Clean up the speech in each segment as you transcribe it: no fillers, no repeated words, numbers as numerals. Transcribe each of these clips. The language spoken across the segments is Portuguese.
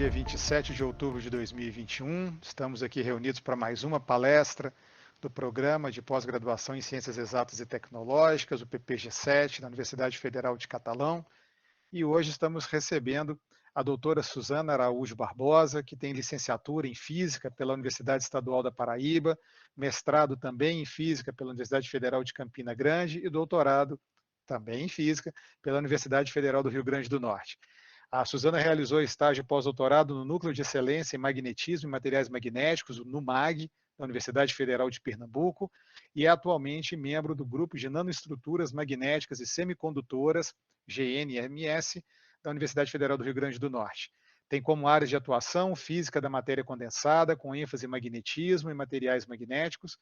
dia 27 de outubro de 2021. Estamos aqui reunidos para mais uma palestra do Programa de Pós-Graduação em Ciências Exatas e Tecnológicas, o PPG-7, da Universidade Federal de Catalão. E hoje estamos recebendo a doutora Suzana Araújo Barbosa, que tem licenciatura em Física pela Universidade Estadual da Paraíba, mestrado também em Física pela Universidade Federal de Campina Grande e doutorado também em Física pela Universidade Federal do Rio Grande do Norte. A Suzana realizou estágio pós-doutorado no Núcleo de Excelência em Magnetismo e Materiais Magnéticos, o NUMAG, da Universidade Federal de Pernambuco, e é atualmente membro do Grupo de Nanoestruturas Magnéticas e Semicondutoras, GNMS, da Universidade Federal do Rio Grande do Norte. Tem como áreas de atuação física da matéria condensada, com ênfase em magnetismo e materiais magnéticos,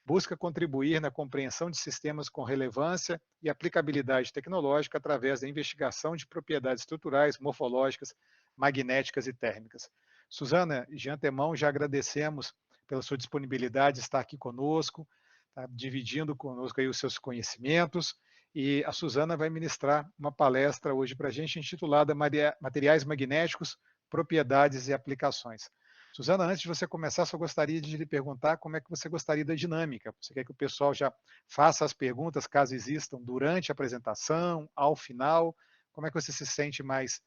busca contribuir na compreensão de sistemas com relevância e aplicabilidade tecnológica através da investigação de propriedades estruturais, morfológicas, magnéticas e térmicas. Suzana, de antemão já agradecemos pela sua disponibilidade de estar aqui conosco, tá, dividindo conosco aí os seus conhecimentos, e a Suzana vai ministrar uma palestra hoje para a gente intitulada Materiais Magnéticos, Propriedades e Aplicações. Suzana, antes de você começar, só gostaria de lhe perguntar como é que você gostaria da dinâmica. Você quer que o pessoal já faça as perguntas, caso existam, durante a apresentação, ao final? Como é que você se sente mais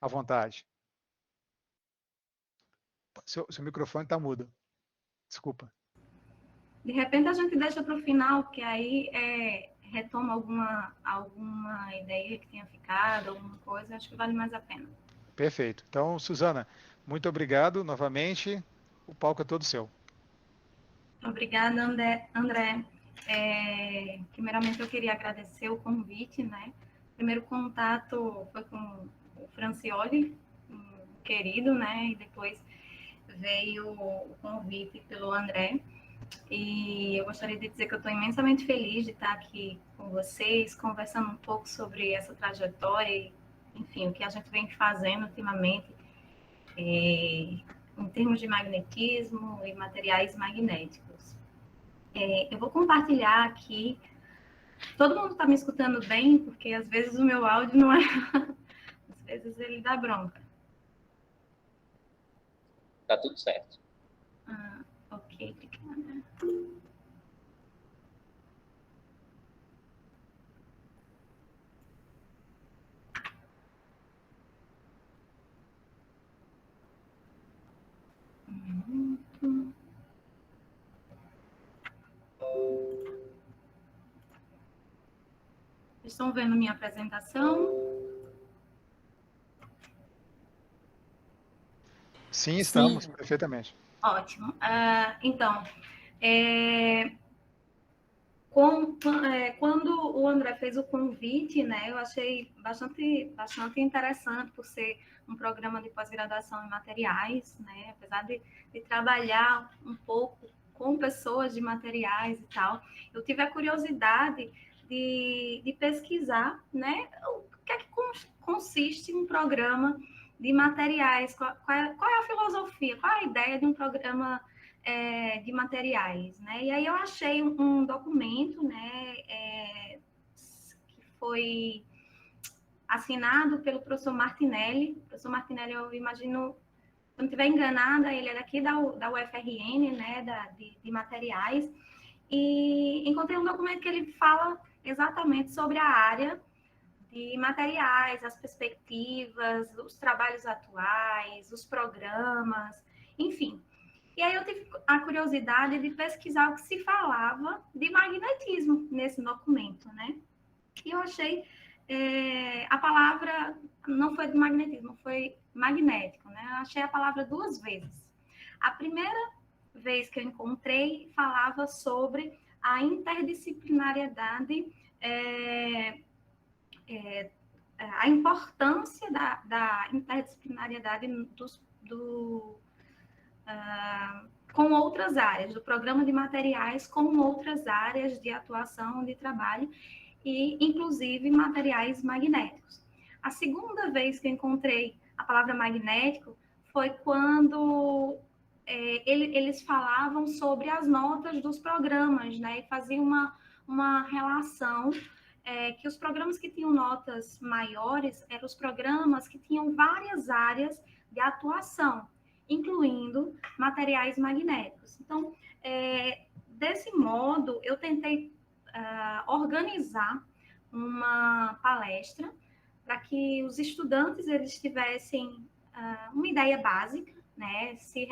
à vontade? Seu microfone está mudo. Desculpa. De repente a gente deixa para o final, porque aí retoma alguma ideia que tenha ficado, alguma coisa, acho que vale mais a pena. Perfeito. Então, Suzana, muito obrigado novamente. O palco é todo seu. Obrigada, André. Primeiramente, eu queria agradecer o convite, né? Primeiro contato foi com o Francioli, um querido, né? E depois veio o convite pelo André. E eu gostaria de dizer que eu estou imensamente feliz de estar aqui com vocês, conversando um pouco sobre essa trajetória e, enfim, o que a gente vem fazendo ultimamente em termos de magnetismo e materiais magnéticos. Eu vou compartilhar aqui. Todo mundo está me escutando bem? Porque às vezes o meu áudio não é... Às vezes ele dá bronca. Tá tudo certo. Ok, obrigada. Estão vendo minha apresentação? Sim, estamos, sim, perfeitamente. Ótimo. Então, quando o André fez o convite, né, eu achei bastante interessante por ser um programa de pós-graduação em materiais, né, apesar de trabalhar um pouco com pessoas de materiais e tal, eu tive a curiosidade de pesquisar, né, o que é que consiste um programa de materiais, qual é a filosofia, qual é a ideia de um programa de materiais, né? E aí eu achei um documento, né, que foi assinado pelo professor Martinelli. O professor Martinelli, eu imagino, se eu não estiver enganada, ele é daqui da UFRN, né, de materiais, e encontrei um documento que ele fala exatamente sobre a área de materiais, as perspectivas, os trabalhos atuais, os programas, enfim. E aí eu tive a curiosidade de pesquisar o que se falava de magnetismo nesse documento, né? E eu achei a palavra, não foi de magnetismo, foi magnético, né? Eu achei a palavra duas vezes. A primeira vez que eu encontrei falava sobre a interdisciplinariedade, a importância da interdisciplinariedade com outras áreas, do programa de materiais com outras áreas de atuação, de trabalho, e inclusive materiais magnéticos. A segunda vez que eu encontrei a palavra magnético foi quando eles falavam sobre as notas dos programas, né, e faziam uma relação que os programas que tinham notas maiores eram os programas que tinham várias áreas de atuação, incluindo materiais magnéticos. Então, desse modo, eu tentei organizar uma palestra para que os estudantes eles tivessem uma ideia básica, né? Se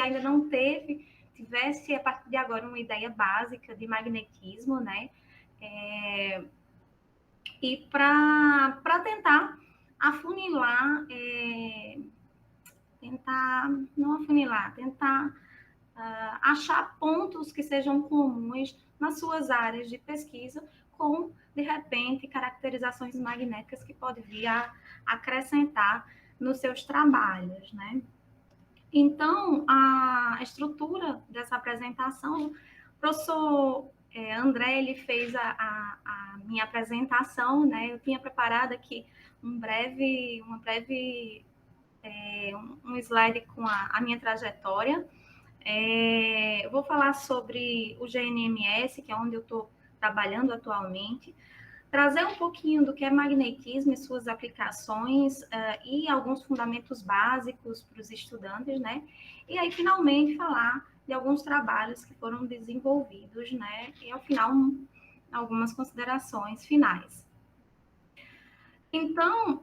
ainda não tivesse a partir de agora uma ideia básica de magnetismo, né? E para tentar afunilar, tentar achar pontos que sejam comuns nas suas áreas de pesquisa, com, de repente, caracterizações magnéticas que pode vir a acrescentar nos seus trabalhos, né? Então, a estrutura dessa apresentação, o professor André, ele fez a minha apresentação, né? Eu tinha preparado aqui um slide com a minha trajetória. Eu vou falar sobre o GNMS, que é onde eu estou trabalhando atualmente, trazer um pouquinho do que é magnetismo e suas aplicações e alguns fundamentos básicos para os estudantes, né? E aí, finalmente, falar de alguns trabalhos que foram desenvolvidos, né? E, ao final, algumas considerações finais. Então,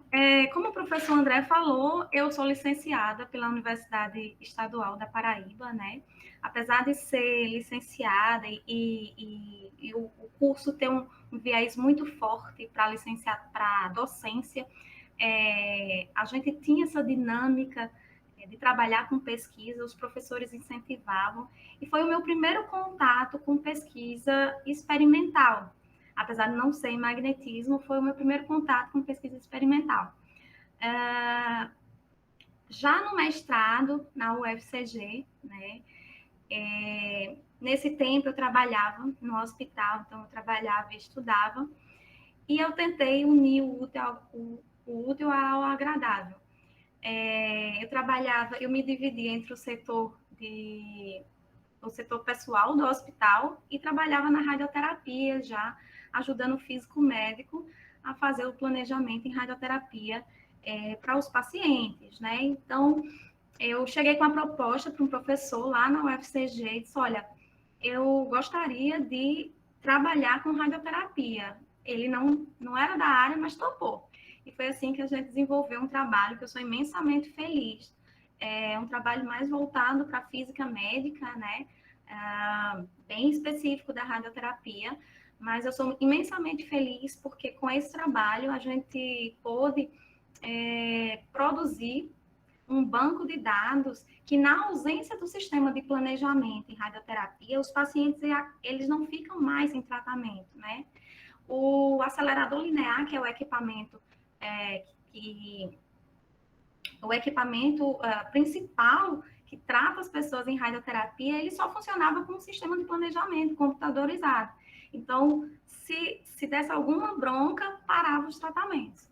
como o professor André falou, eu sou licenciada pela Universidade Estadual da Paraíba, né? Apesar de ser licenciada e o curso ter um viés muito forte para docência, a gente tinha essa dinâmica de trabalhar com pesquisa, os professores incentivavam, e foi o meu primeiro contato com pesquisa experimental. Apesar de não ser em magnetismo, foi o meu primeiro contato com pesquisa experimental. Já no mestrado, na UFCG, né, nesse tempo eu trabalhava no hospital, então eu trabalhava e estudava, e eu tentei unir o útil ao agradável. Eu me dividia entre o setor pessoal do hospital e trabalhava na radioterapia já, ajudando o físico médico a fazer o planejamento em radioterapia para os pacientes, né? Então, eu cheguei com a proposta para um professor lá na UFCG e disse, olha, eu gostaria de trabalhar com radioterapia. Ele não era da área, mas topou. E foi assim que a gente desenvolveu um trabalho que eu sou imensamente feliz. Um trabalho mais voltado para a física médica, né? Bem específico da radioterapia, mas eu sou imensamente feliz porque com esse trabalho a gente pôde produzir um banco de dados que, na ausência do sistema de planejamento em radioterapia, os pacientes eles não ficam mais em tratamento, né? O acelerador linear, que é o equipamento principal que trata as pessoas em radioterapia, ele só funcionava com um sistema de planejamento computadorizado. Então, se desse alguma bronca, parava os tratamentos.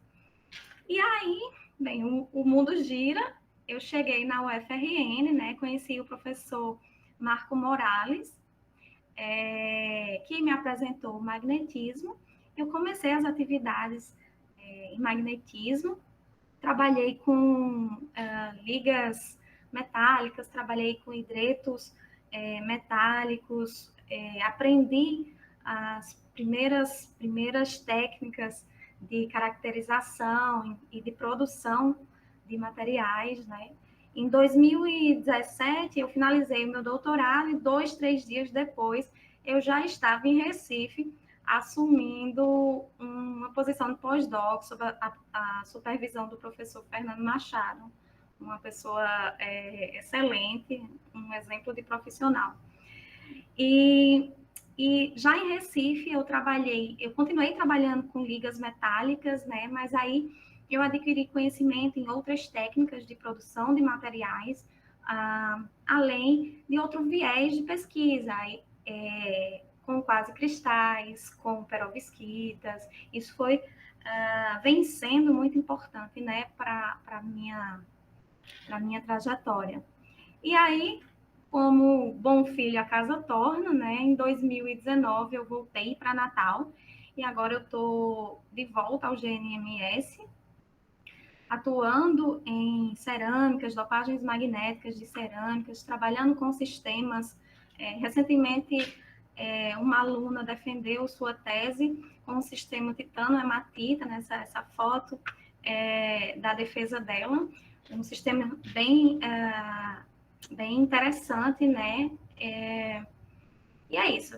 E aí, bem, o mundo gira. Eu cheguei na UFRN, né? Conheci o professor Marco Morales, que me apresentou o magnetismo. Eu comecei as atividades em magnetismo, trabalhei com ligas metálicas, trabalhei com hidretos metálicos, aprendi as primeiras técnicas de caracterização e de produção de materiais, né? Em 2017, eu finalizei o meu doutorado e 2-3 dias depois, eu já estava em Recife, assumindo uma posição de pós-doc sob a supervisão do professor Fernando Machado, uma pessoa excelente, um exemplo de profissional. E já em Recife eu continuei trabalhando com ligas metálicas, né? Mas aí eu adquiri conhecimento em outras técnicas de produção de materiais, além de outro viés de pesquisa, com quase cristais, com perovskitas. Isso vem sendo muito importante, né, para a minha trajetória. E aí, como bom filho a casa torna, né, em 2019 eu voltei para Natal e agora eu estou de volta ao GNMS, atuando em cerâmicas, dopagens magnéticas de cerâmicas, trabalhando com sistemas. Recentemente, uma aluna defendeu sua tese com o sistema titano-hematita, né, essa foto da defesa dela, um sistema bem interessante, né? E é isso.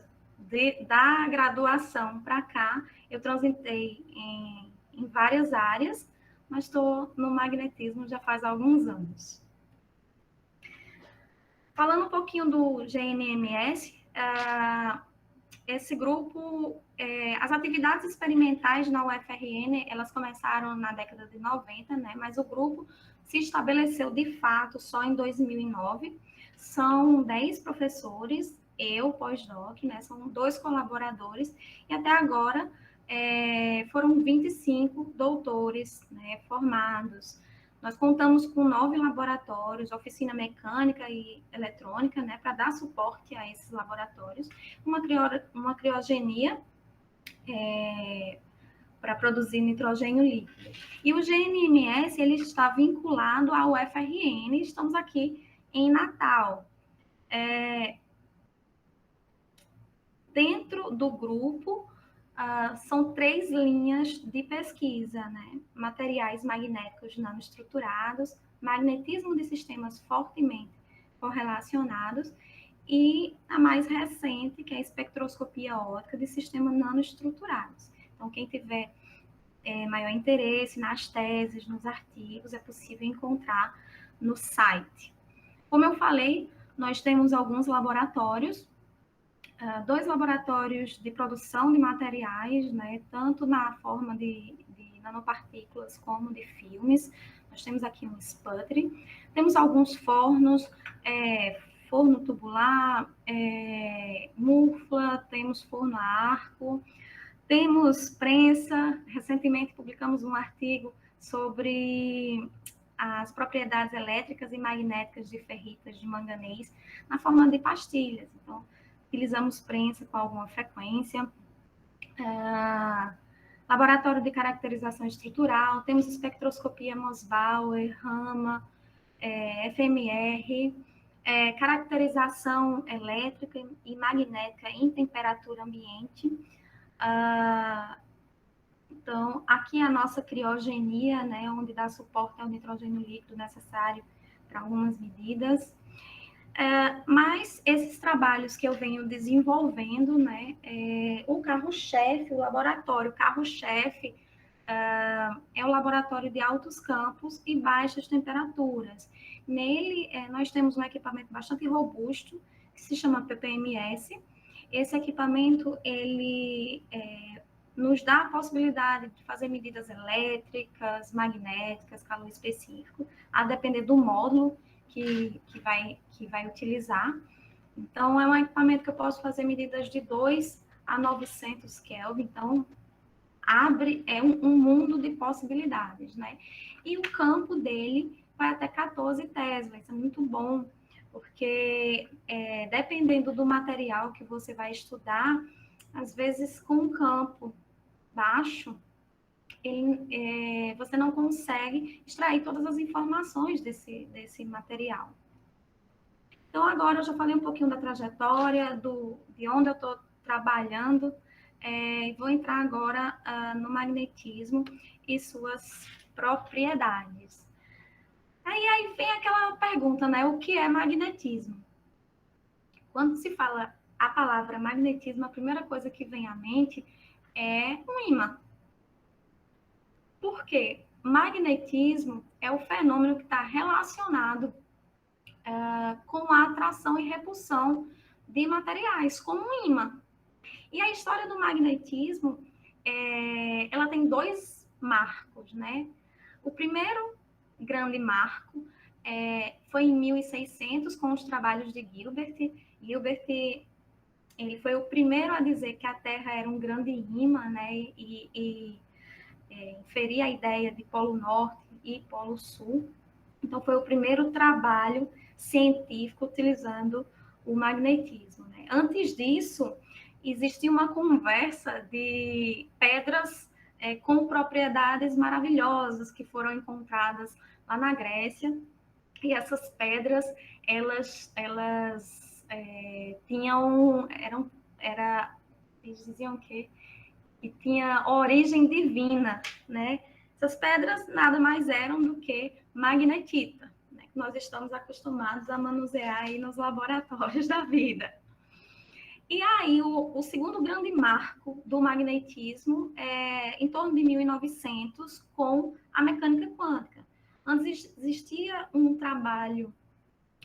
Da graduação para cá, eu transitei em várias áreas, mas estou no magnetismo já faz alguns anos. Falando um pouquinho do GNMS, esse grupo, as atividades experimentais na UFRN, elas começaram na década de 90, né? Mas o grupo se estabeleceu de fato só em 2009. São 10 professores, eu, pós-doc, né? São 2 colaboradores, e até agora foram 25 doutores, né, formados. Nós contamos com 9 laboratórios, oficina mecânica e eletrônica, né, para dar suporte a esses laboratórios, uma criogenia para produzir nitrogênio líquido. E o GNMS, ele está vinculado ao UFRN, estamos aqui em Natal. Dentro do grupo, são 3 linhas de pesquisa, né? Materiais magnéticos nanoestruturados, magnetismo de sistemas fortemente correlacionados e a mais recente, que é a espectroscopia óptica de sistemas nanoestruturados. Então, quem tiver maior interesse nas teses, nos artigos, é possível encontrar no site. Como eu falei, nós temos alguns laboratórios, 2 laboratórios de produção de materiais, né, tanto na forma de nanopartículas como de filmes. Nós temos aqui um sputtering, temos alguns fornos, forno tubular, mufla, temos forno a arco, temos prensa. Recentemente publicamos um artigo sobre as propriedades elétricas e magnéticas de ferritas de manganês na forma de pastilhas. Então, utilizamos prensa com alguma frequência. Laboratório de caracterização estrutural, temos espectroscopia Mosbauer, Rama, FMR, caracterização elétrica e magnética em temperatura ambiente. Então, aqui a nossa criogenia, né, onde dá suporte ao nitrogênio líquido necessário para algumas medidas. Mas esses trabalhos que eu venho desenvolvendo, né, o carro-chefe, o laboratório carro-chefe, é o laboratório de altos campos e baixas temperaturas. Nele, nós temos um equipamento bastante robusto, que se chama PPMS. Esse equipamento, ele nos dá a possibilidade de fazer medidas elétricas, magnéticas, calor específico, a depender do módulo que vai utilizar. Então, é um equipamento que eu posso fazer medidas de 2 a 900 Kelvin, então abre um mundo de possibilidades, né? E o campo dele vai até 14 Tesla, isso é muito bom, porque dependendo do material que você vai estudar, às vezes com um campo baixo, você não consegue extrair todas as informações desse material. Então, agora eu já falei um pouquinho da trajetória, de onde eu estou trabalhando, vou entrar agora no magnetismo e suas propriedades. Aí vem aquela pergunta, né? O que é magnetismo? Quando se fala a palavra magnetismo, a primeira coisa que vem à mente é um ímã. Por quê? Magnetismo é o fenômeno que está relacionado com a atração e repulsão de materiais, como um ímã. E a história do magnetismo, ela tem 2 marcos, né? O primeiro grande marco foi em 1600, com os trabalhos de Gilbert. Gilbert, ele foi o primeiro a dizer que a Terra era um grande ímã, né? E inferir a ideia de Polo Norte e Polo Sul. Então, foi o primeiro trabalho científico utilizando o magnetismo, né? Antes disso, existia uma conversa de pedras com propriedades maravilhosas que foram encontradas lá na Grécia. E essas pedras, elas eles diziam que tinha origem divina, né? Essas pedras nada mais eram do que magnetita, né? Que nós estamos acostumados a manusear aí nos laboratórios da vida. E aí, o segundo grande marco do magnetismo é em torno de 1900, com a mecânica quântica. Antes existia um trabalho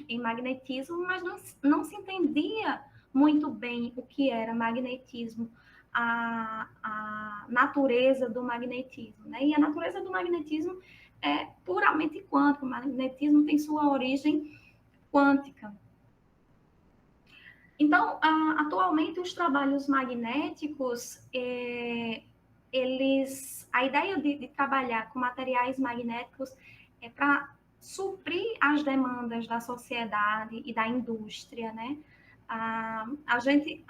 em magnetismo, mas não se entendia muito bem o que era magnetismo, a natureza do magnetismo, né? E a natureza do magnetismo é puramente quântica. O magnetismo tem sua origem quântica. Então, atualmente, os trabalhos magnéticos, a ideia de trabalhar com materiais magnéticos é para suprir as demandas da sociedade e da indústria, né? A gente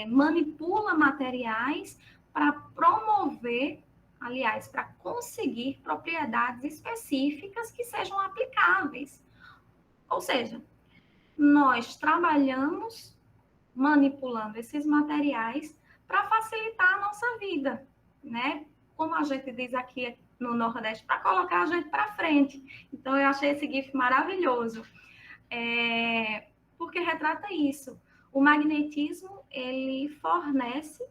manipula materiais para promover, aliás, para conseguir propriedades específicas que sejam aplicáveis. Ou seja, nós trabalhamos manipulando esses materiais para facilitar a nossa vida, né? Como a gente diz aqui no Nordeste, para colocar a gente para frente. Então, eu achei esse GIF maravilhoso, porque retrata isso. O magnetismo, ele fornece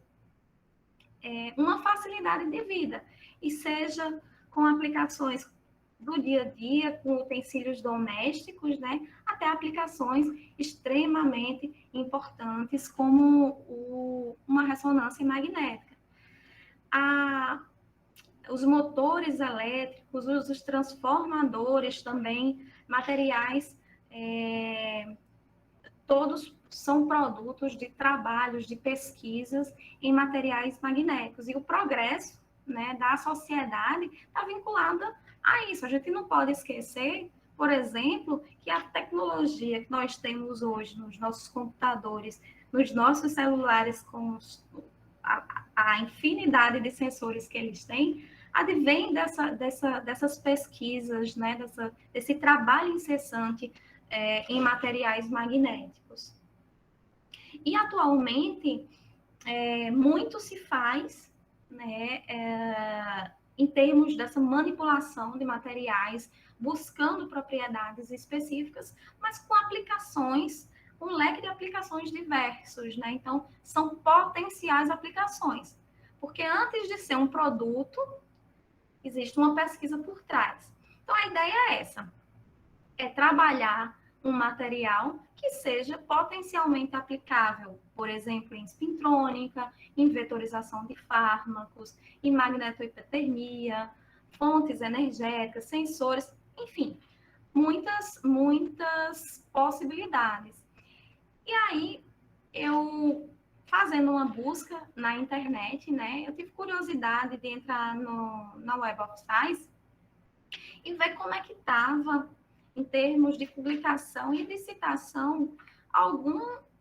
uma facilidade de vida, e seja com aplicações do dia a dia, com utensílios domésticos, né, até aplicações extremamente importantes, como uma ressonância magnética. Os motores elétricos, os transformadores também, materiais, todos são produtos de trabalhos, de pesquisas em materiais magnéticos. E o progresso, né, da sociedade está vinculada a isso. A gente não pode esquecer, por exemplo, que a tecnologia que nós temos hoje nos nossos computadores, nos nossos celulares, com a infinidade de sensores que eles têm, advém dessas pesquisas, né, desse trabalho incessante em materiais magnéticos. E, atualmente, muito se faz, né, em termos dessa manipulação de materiais, buscando propriedades específicas, mas com aplicações, um leque de aplicações diversos, né? Então, são potenciais aplicações. Porque antes de ser um produto, existe uma pesquisa por trás. Então, a ideia é essa, é trabalhar um material que seja potencialmente aplicável, por exemplo, em spintrônica, em vetorização de fármacos, em magnetohipertermia, fontes energéticas, sensores, enfim, muitas possibilidades. E aí, eu, fazendo uma busca na internet, né, eu tive curiosidade de entrar na Web of Science e ver como é que estava, em termos de publicação e de citação,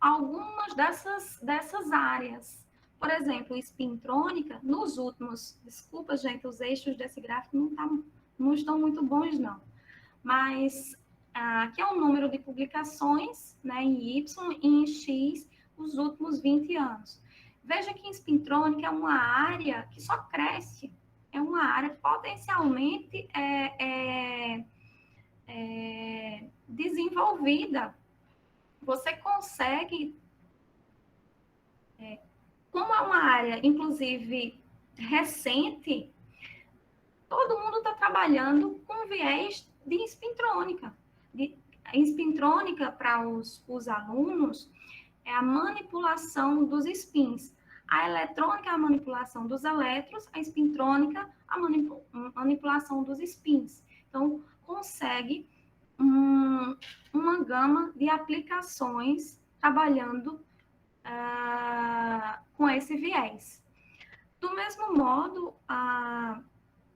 algumas dessas áreas. Por exemplo, spintrônica, nos últimos... Desculpa, gente, os eixos desse gráfico não estão muito bons, não. Mas aqui é o número de publicações, né, em Y e em X, os últimos 20 anos. Veja que spintrônica é uma área que só cresce, é uma área potencialmente desenvolvida. Você consegue, como é uma área, inclusive, recente, todo mundo está trabalhando com viés de spintrônica. Spintrônica, para os alunos, é a manipulação dos spins. A eletrônica é a manipulação dos elétrons, a spintrônica, a manipulação dos spins. Então, consegue uma gama de aplicações trabalhando com esse viés. Do mesmo modo, a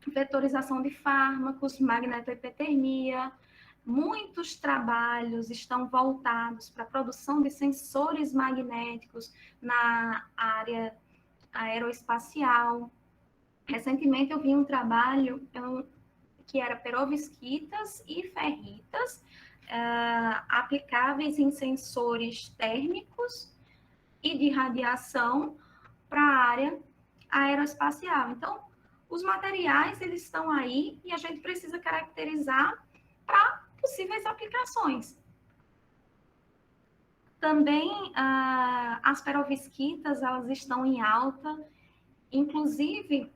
vetorização de fármacos, magnetohipertermia, muitos trabalhos estão voltados para a produção de sensores magnéticos na área aeroespacial. Recentemente eu vi um trabalho que era perovskitas e ferritas aplicáveis em sensores térmicos e de radiação para a área aeroespacial. Então, os materiais, eles estão aí e a gente precisa caracterizar para possíveis aplicações. Também, as perovskitas, elas estão em alta, inclusive,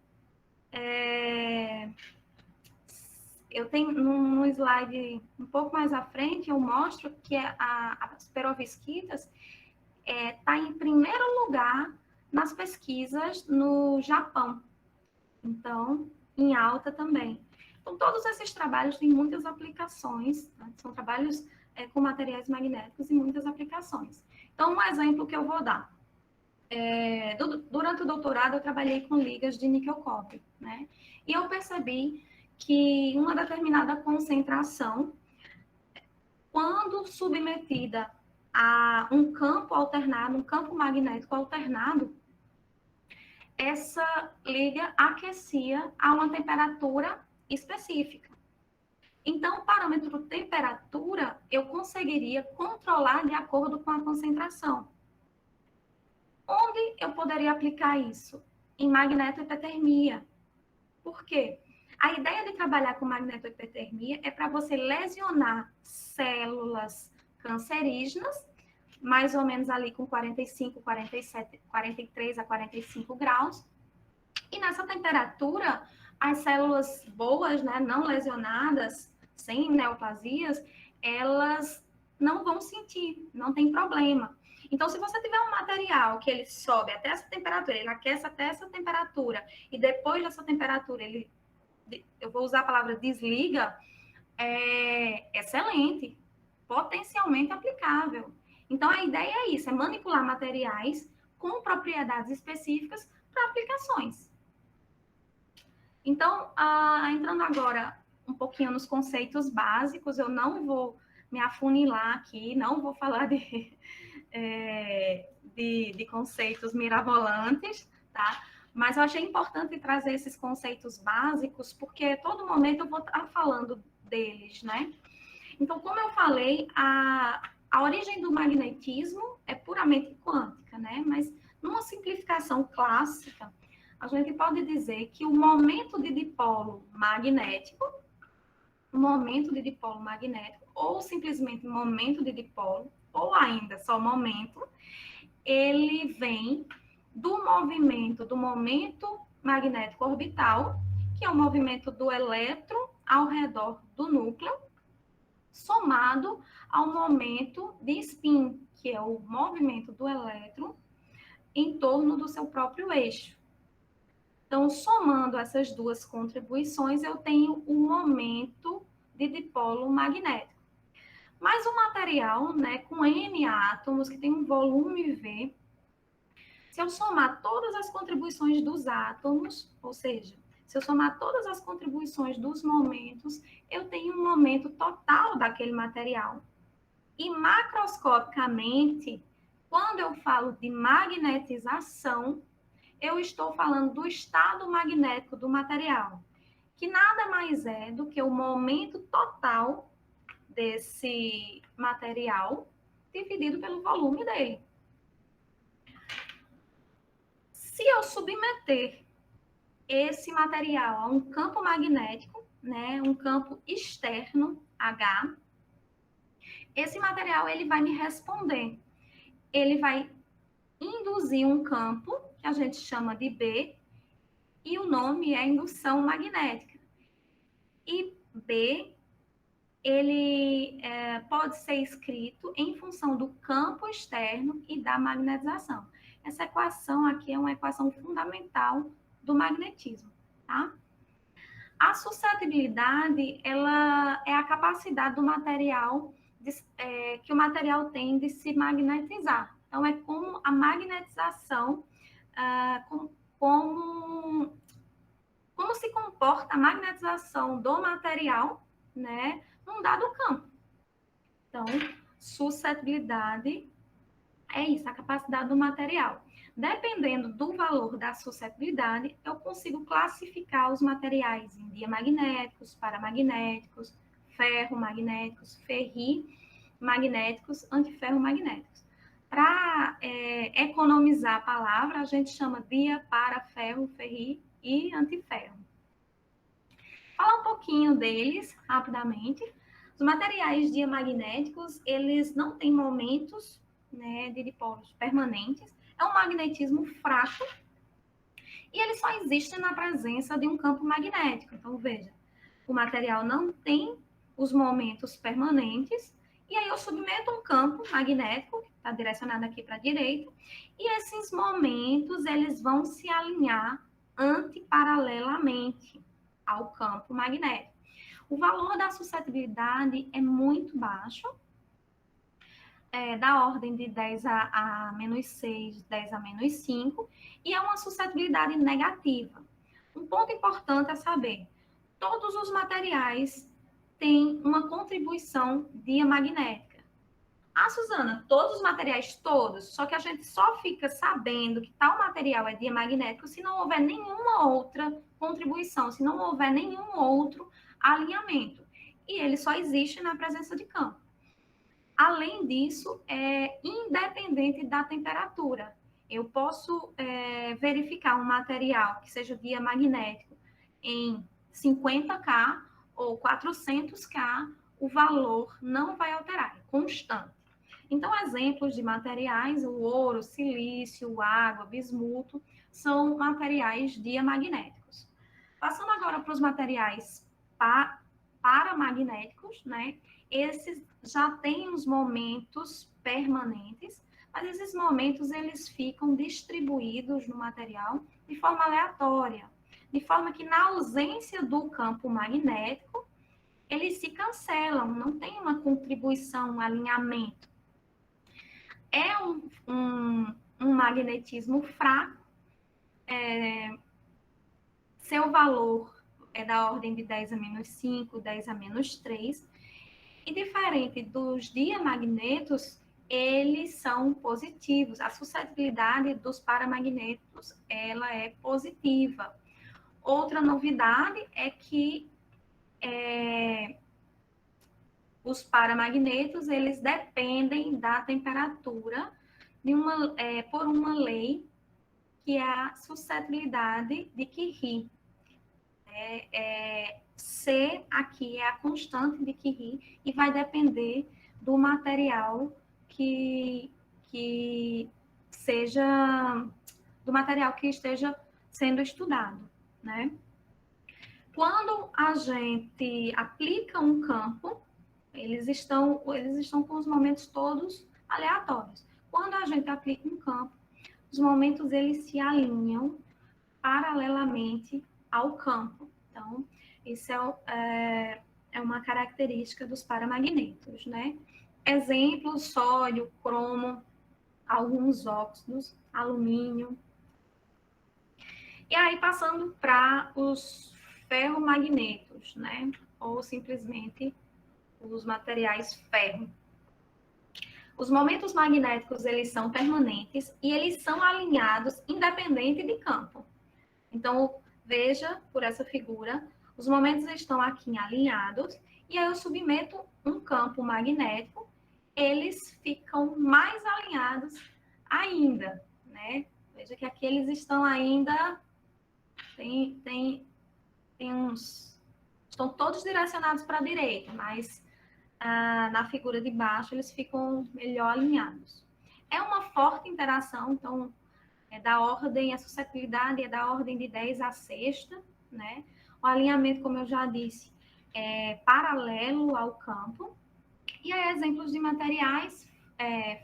eu tenho no slide um pouco mais à frente, eu mostro que as perovskitas está em primeiro lugar nas pesquisas no Japão. Então, em alta também. Então, todos esses trabalhos têm muitas aplicações, né? São trabalhos com materiais magnéticos e muitas aplicações. Então, um exemplo que eu vou dar. Durante o doutorado, eu trabalhei com ligas de níquel-cobre, né? E eu percebi que uma determinada concentração, quando submetida a um campo alternado, um campo magnético alternado, essa liga aquecia a uma temperatura específica. Então, o parâmetro temperatura eu conseguiria controlar de acordo com a concentração. Onde eu poderia aplicar isso? Em magnetohipertermia. Por quê? A ideia de trabalhar com magnetohipertermia é para você lesionar células cancerígenas, mais ou menos ali com 45, 47, 43 a 45 graus. E nessa temperatura, as células boas, né, não lesionadas, sem neoplasias, elas não vão sentir, não tem problema. Então, se você tiver um material que ele sobe até essa temperatura, ele aquece até essa temperatura, e depois dessa temperatura, eu vou usar a palavra desliga, é excelente, potencialmente aplicável. Então, a ideia é isso, é manipular materiais com propriedades específicas para aplicações. Então, entrando agora um pouquinho nos conceitos básicos, eu não vou me afunilar aqui, não vou falar de conceitos mirabolantes, tá? Mas eu achei importante trazer esses conceitos básicos, porque a todo momento eu vou estar falando deles, né? Então, como eu falei, a origem do magnetismo é puramente quântica, né? Mas numa simplificação clássica, a gente pode dizer que o momento de dipolo magnético, ou simplesmente momento de dipolo, ou ainda só momento, ele vem do momento magnético orbital, que é o movimento do elétron ao redor do núcleo, somado ao momento de spin, que é o movimento do elétron em torno do seu próprio eixo. Então, somando essas duas contribuições, eu tenho um momento de dipolo magnético. Mas o material, né, com N átomos, que tem um volume V, se eu somar todas as contribuições dos átomos, ou seja, se eu somar todas as contribuições dos momentos, eu tenho um momento total daquele material. E macroscopicamente, quando eu falo de magnetização, eu estou falando do estado magnético do material, que nada mais é do que o momento total desse material dividido pelo volume dele. Se eu submeter esse material a um campo magnético, né, um campo externo, H, esse material ele vai me responder. Ele vai induzir um campo, que a gente chama de B, e o nome é indução magnética. E B, ele pode ser escrito em função do campo externo e da magnetização. Essa equação aqui é uma equação fundamental do magnetismo, tá? A suscetibilidade, ela é a capacidade do material, que o material tem de se magnetizar. Então, é como a magnetização, como se comporta a magnetização do material, né, num dado campo. suscetibilidade é isso, a capacidade do material. Dependendo do valor da suscetibilidade, eu consigo classificar os materiais em diamagnéticos, paramagnéticos, ferromagnéticos, ferrimagnéticos, antiferromagnéticos. Para economizar a palavra, a gente chama dia, para, ferro, ferri e antiferro. Falar um pouquinho deles, rapidamente. Os materiais diamagnéticos, eles não têm momentos, né, de dipolos permanentes, é um magnetismo fraco e ele só existe na presença de um campo magnético. Então, veja, o material não tem os momentos permanentes e aí eu submeto um campo magnético, que está direcionado aqui para a direita, e esses momentos, eles vão se alinhar antiparalelamente ao campo magnético. O valor da suscetibilidade é muito baixo, da ordem de 10 a menos 6, 10 a menos 5, e é uma suscetibilidade negativa. Um ponto importante a saber, todos os materiais têm uma contribuição diamagnética. Ah, Suzana, todos os materiais, todos, só que a gente só fica sabendo que tal material é diamagnético se não houver nenhuma outra contribuição, se não houver nenhum outro alinhamento. E ele só existe na presença de campo. Além disso, é independente da temperatura. Eu posso verificar um material que seja diamagnético em 50K ou 400K, o valor não vai alterar, é constante. Então, exemplos de materiais, o ouro, silício, água, bismuto, são materiais diamagnéticos. Passando agora para os materiais paramagnéticos, né? Esses já têm os momentos permanentes, mas esses momentos eles ficam distribuídos no material de forma aleatória, de forma que na ausência do campo magnético, eles se cancelam, não tem uma contribuição, um alinhamento. É um magnetismo fraco, seu valor é da ordem de 10 a menos 5, 10 a menos 3, e diferente dos diamagnetos, eles são positivos. A suscetibilidade dos paramagnetos, ela é positiva. Outra novidade é que os paramagnetos, eles dependem da temperatura por uma lei que é a suscetibilidade de Curie. C aqui é a constante de Curie e vai depender do material que esteja sendo estudado, né? Quando a gente aplica um campo, eles estão com os momentos todos aleatórios. Quando a gente aplica um campo, os momentos eles se alinham paralelamente ao campo. Então, isso é uma característica dos paramagnetos, né? Exemplos, sódio, cromo, alguns óxidos, alumínio. E aí, passando para os ferromagnetos, né? Ou simplesmente os materiais ferro. Os momentos magnéticos, eles são permanentes e eles são alinhados independente de campo. Então, veja por essa figura, os momentos estão aqui alinhados e aí eu submeto um campo magnético, eles ficam mais alinhados ainda, né? Veja que aqui eles estão ainda, estão todos direcionados para a direita, mas na figura de baixo eles ficam melhor alinhados. É uma forte interação, então a suscetibilidade é da ordem de 10 a sexta, né? O alinhamento, como eu já disse, é paralelo ao campo. E aí, exemplos de materiais,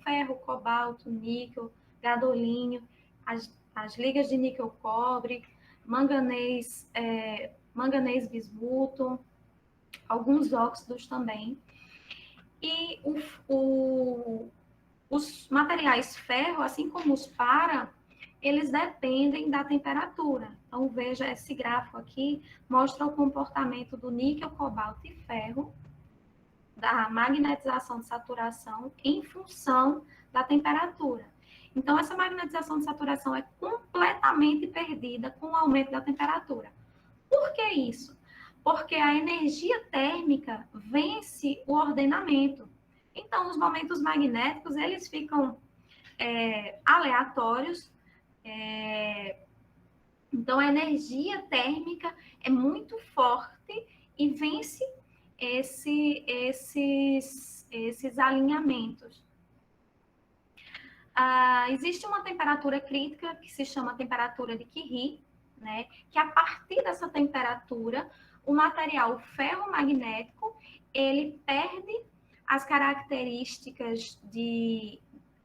ferro, cobalto, níquel, gadolínio, as ligas de níquel-cobre, manganês bismuto, alguns óxidos também. E os materiais ferro, assim como os eles dependem da temperatura. Então, veja, esse gráfico aqui mostra o comportamento do níquel, cobalto e ferro da magnetização de saturação em função da temperatura. Então, essa magnetização de saturação é completamente perdida com o aumento da temperatura. Por que isso? Porque a energia térmica vence o ordenamento. Então, os momentos magnéticos, eles ficam aleatórios. Então, a energia térmica é muito forte e vence esses alinhamentos. Existe uma temperatura crítica que se chama temperatura de Curie, né? Que a partir dessa temperatura, o material ferromagnético, ele perde as características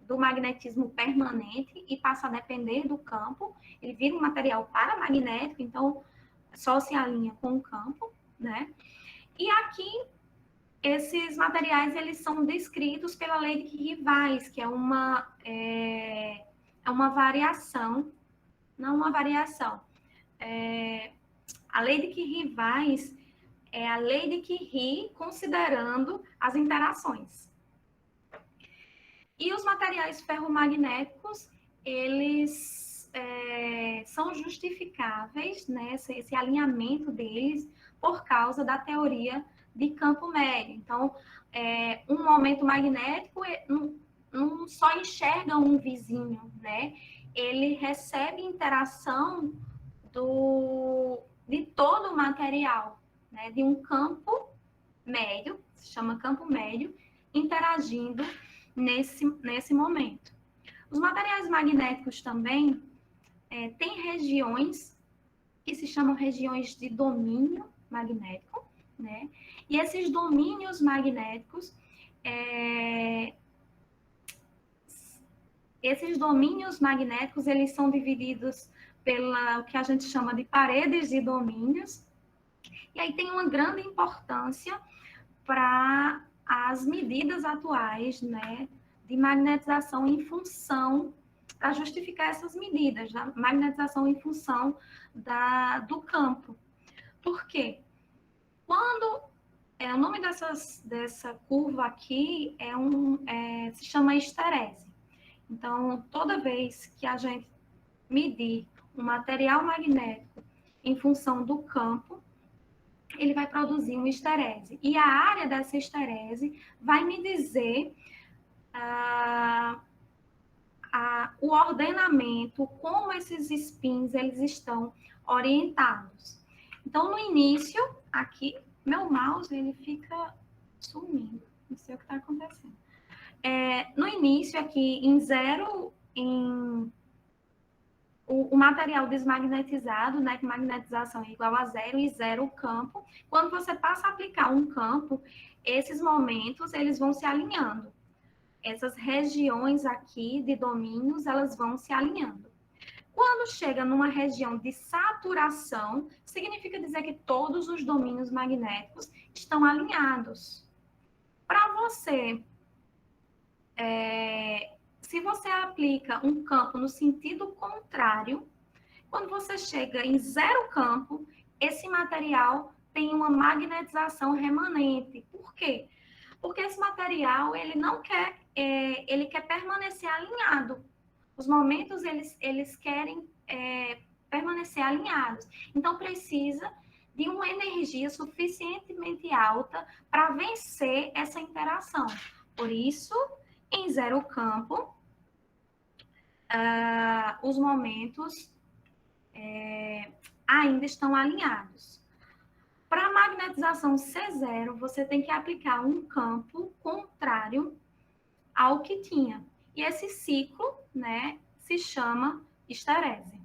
do magnetismo permanente e passa a depender do campo. Ele vira um material paramagnético, então só se alinha com o campo, né? E aqui, esses materiais, eles são descritos pela lei de Curie-Weiss, que é uma variação, não uma variação. A lei de Curie-Weiss é a lei de Curie considerando as interações. E os materiais ferromagnéticos, eles são justificáveis, né, esse alinhamento deles, por causa da teoria de campo médio. Então, um momento magnético não só enxerga um vizinho, né? Ele recebe interação de todo o material, né? De um campo médio, se chama campo médio, interagindo nesse momento. Os materiais magnéticos também têm regiões que se chamam regiões de domínio magnético, né? E esses domínios magnéticos, eles são divididos pela o que a gente chama de paredes de domínios. E aí tem uma grande importância para as medidas atuais, né, de magnetização em função, para justificar essas medidas, da magnetização em função do campo. Por quê? Quando o nome dessa curva aqui se chama esterese. Então, toda vez que a gente medir um material magnético em função do campo, ele vai produzir uma esterese. E a área dessa esterese vai me dizer o ordenamento, como esses spins eles estão orientados. Então, no início, aqui, meu mouse ele fica sumindo. Não sei o que está acontecendo. No início, aqui, o material desmagnetizado, né, que magnetização é igual a zero e zero o campo. Quando você passa a aplicar um campo, esses momentos, eles vão se alinhando. Essas regiões aqui de domínios, elas vão se alinhando. Quando chega numa região de saturação, significa dizer que todos os domínios magnéticos estão alinhados. Para você, se você aplica um campo no sentido contrário, quando você chega em zero campo, esse material tem uma magnetização remanente. Por quê? Porque esse material, ele não quer, ele quer permanecer alinhado. Os momentos, eles querem permanecer alinhados. Então, precisa de uma energia suficientemente alta para vencer essa interação. Por isso, em zero campo, os momentos ainda estão alinhados. Para a magnetização C0, você tem que aplicar um campo contrário ao que tinha. E esse ciclo, né, se chama esterese.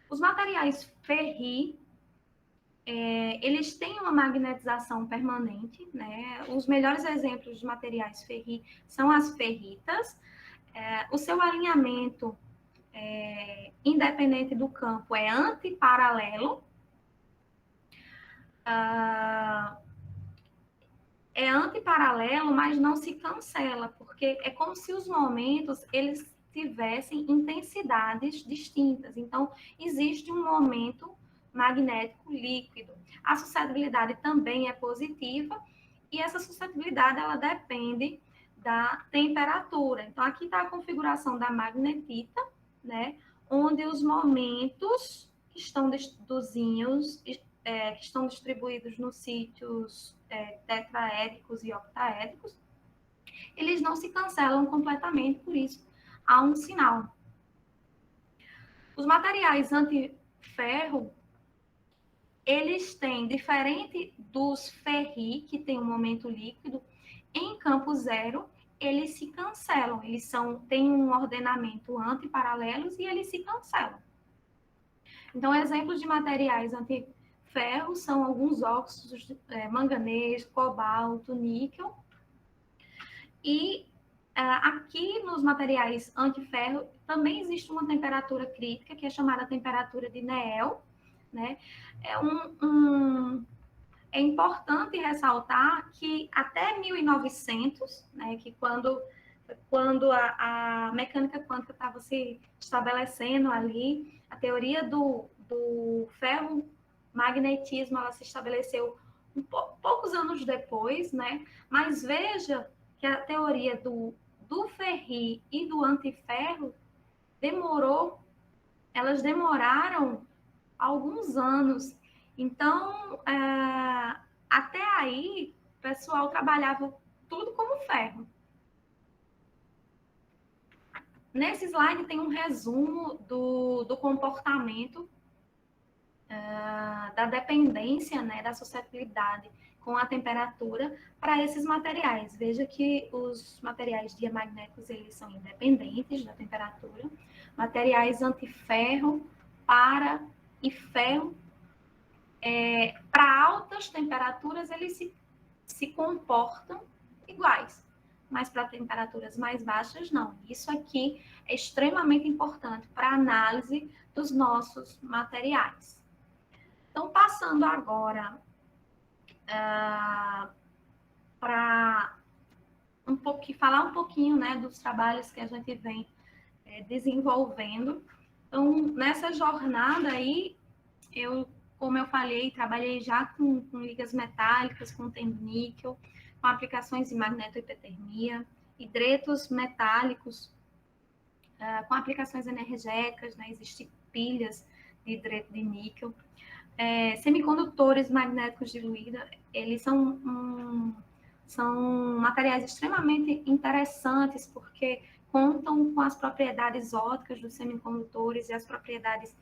Os materiais ferri, eles têm uma magnetização permanente, né? Os melhores exemplos de materiais ferri são as ferritas. O seu alinhamento, independente do campo, é antiparalelo. É antiparalelo, mas não se cancela, porque é como se os momentos, eles tivessem intensidades distintas. Então, existe um momento magnético líquido. A suscetibilidade também é positiva, E essa suscetibilidade, ela depende da temperatura. Então, aqui está a configuração da magnetita, né? Onde os momentos que estão dos íons, que estão distribuídos nos sítios tetraédricos e octaédricos, eles não se cancelam completamente, por isso há um sinal. Os materiais antiferro, eles têm, diferente dos ferri, que tem um momento líquido, em campo zero, eles se cancelam, têm um ordenamento antiparalelos e eles se cancelam. Então, exemplos de materiais antiferro são alguns óxidos, manganês, cobalto, níquel. E aqui nos materiais antiferro também existe uma temperatura crítica, que é chamada temperatura de Néel, né? É importante ressaltar que até 1900, né, que quando a mecânica quântica estava se estabelecendo ali, a teoria do ferromagnetismo, ela se estabeleceu poucos anos depois, né? Mas veja que a teoria do ferri e do antiferro elas demoraram alguns anos. Então, até aí, o pessoal trabalhava tudo como ferro. Nesse slide tem um resumo do comportamento da dependência, né, da suscetibilidade com a temperatura para esses materiais. Veja que os materiais diamagnéticos, eles são independentes da temperatura. Materiais antiferro e ferro, para altas temperaturas, eles se comportam iguais, mas para temperaturas mais baixas, não. Isso aqui é extremamente importante para a análise dos nossos materiais. Então, passando agora para falar um pouquinho, né, dos trabalhos que a gente vem desenvolvendo. Então, nessa jornada aí, como eu falei, trabalhei já com ligas metálicas, com níquel, com aplicações de magnetohipertermia, hidretos metálicos, com aplicações energéticas, né? Existem pilhas de hidreto de níquel. Semicondutores magnéticos diluídos, eles são materiais extremamente interessantes, porque contam com as propriedades ópticas dos semicondutores e as propriedades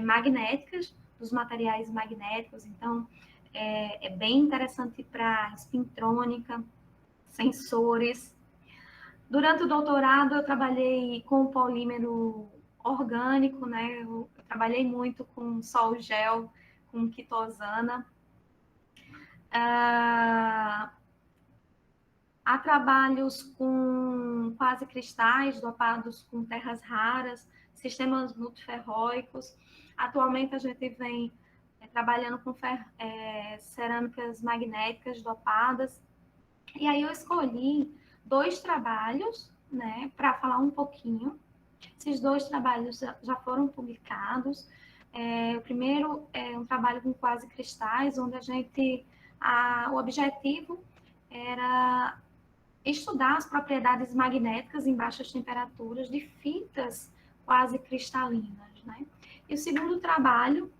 magnéticas dos materiais magnéticos. Então, é bem interessante para espintrônica, sensores. Durante o doutorado, eu trabalhei com polímero orgânico, né? Eu trabalhei muito com sol gel, com quitosana. Há trabalhos com quase cristais dopados com terras raras, sistemas multiferróicos. Atualmente, a gente vem trabalhando com cerâmicas magnéticas dopadas. E aí eu escolhi 2 trabalhos, né, para falar um pouquinho. Esses 2 trabalhos já foram publicados. O primeiro é um trabalho com quase cristais, onde o objetivo era estudar as propriedades magnéticas em baixas temperaturas de fitas quase cristalinas, né? E o segundo trabalho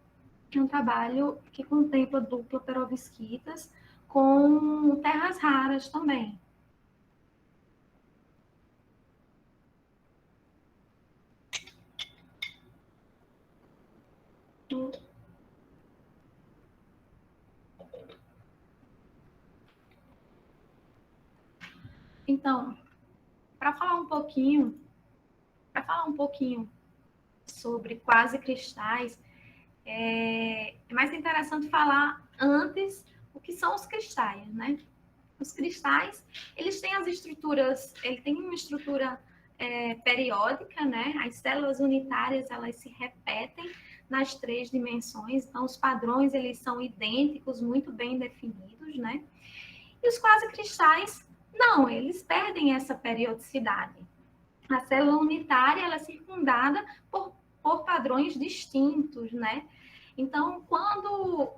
é um trabalho que contempla dupla perovskitas com terras raras também. Então, para falar um pouquinho sobre quase cristais, é mais interessante falar antes o que são os cristais, né? Os cristais, eles têm uma estrutura periódica, né? As células unitárias, elas se repetem nas 3 dimensões, então os padrões, eles são idênticos, muito bem definidos, né? E os quase cristais, não, eles perdem essa periodicidade. A célula unitária, ela é circundada por padrões distintos, né? Então, quando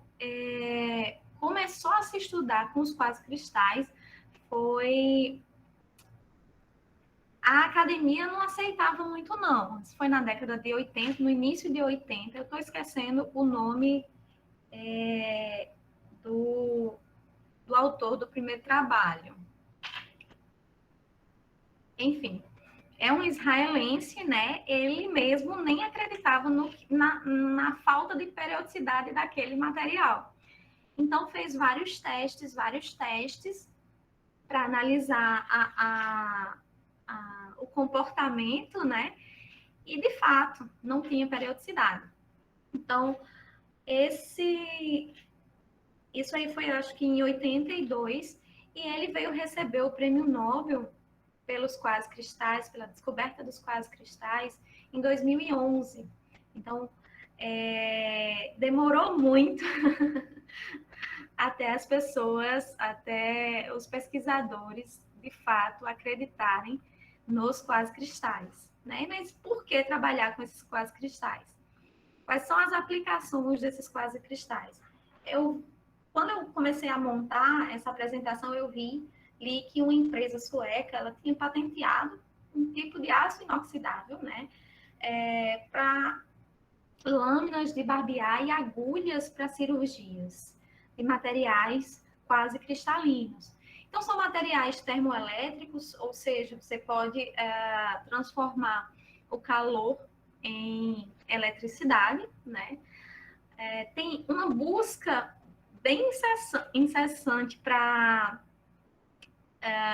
começou a se estudar com os quase cristais foi... A academia não aceitava muito, não. Isso foi na década de 80, no início de 80. Eu estou esquecendo o nome do autor do primeiro trabalho. Enfim, é um israelense, né? Ele mesmo nem acreditava na falta de periodicidade daquele material. Então, fez vários testes para analisar o comportamento, né? E, de fato, não tinha periodicidade. Então, isso aí foi, acho que em 82, e ele veio receber o prêmio Nobel pelos quase cristais, pela descoberta dos quase cristais, em 2011. Então, demorou muito até as pessoas, até os pesquisadores, de fato, acreditarem nos quase cristais, né? Mas por que trabalhar com esses quase cristais? Quais são as aplicações desses quase cristais? Quando eu comecei a montar essa apresentação, li que uma empresa sueca ela tinha patenteado um tipo de aço inoxidável, né, para lâminas de barbear e agulhas para cirurgias, de materiais quase cristalinos. Então, são materiais termoelétricos, ou seja, você pode transformar o calor em eletricidade, né? Tem uma busca bem incessante para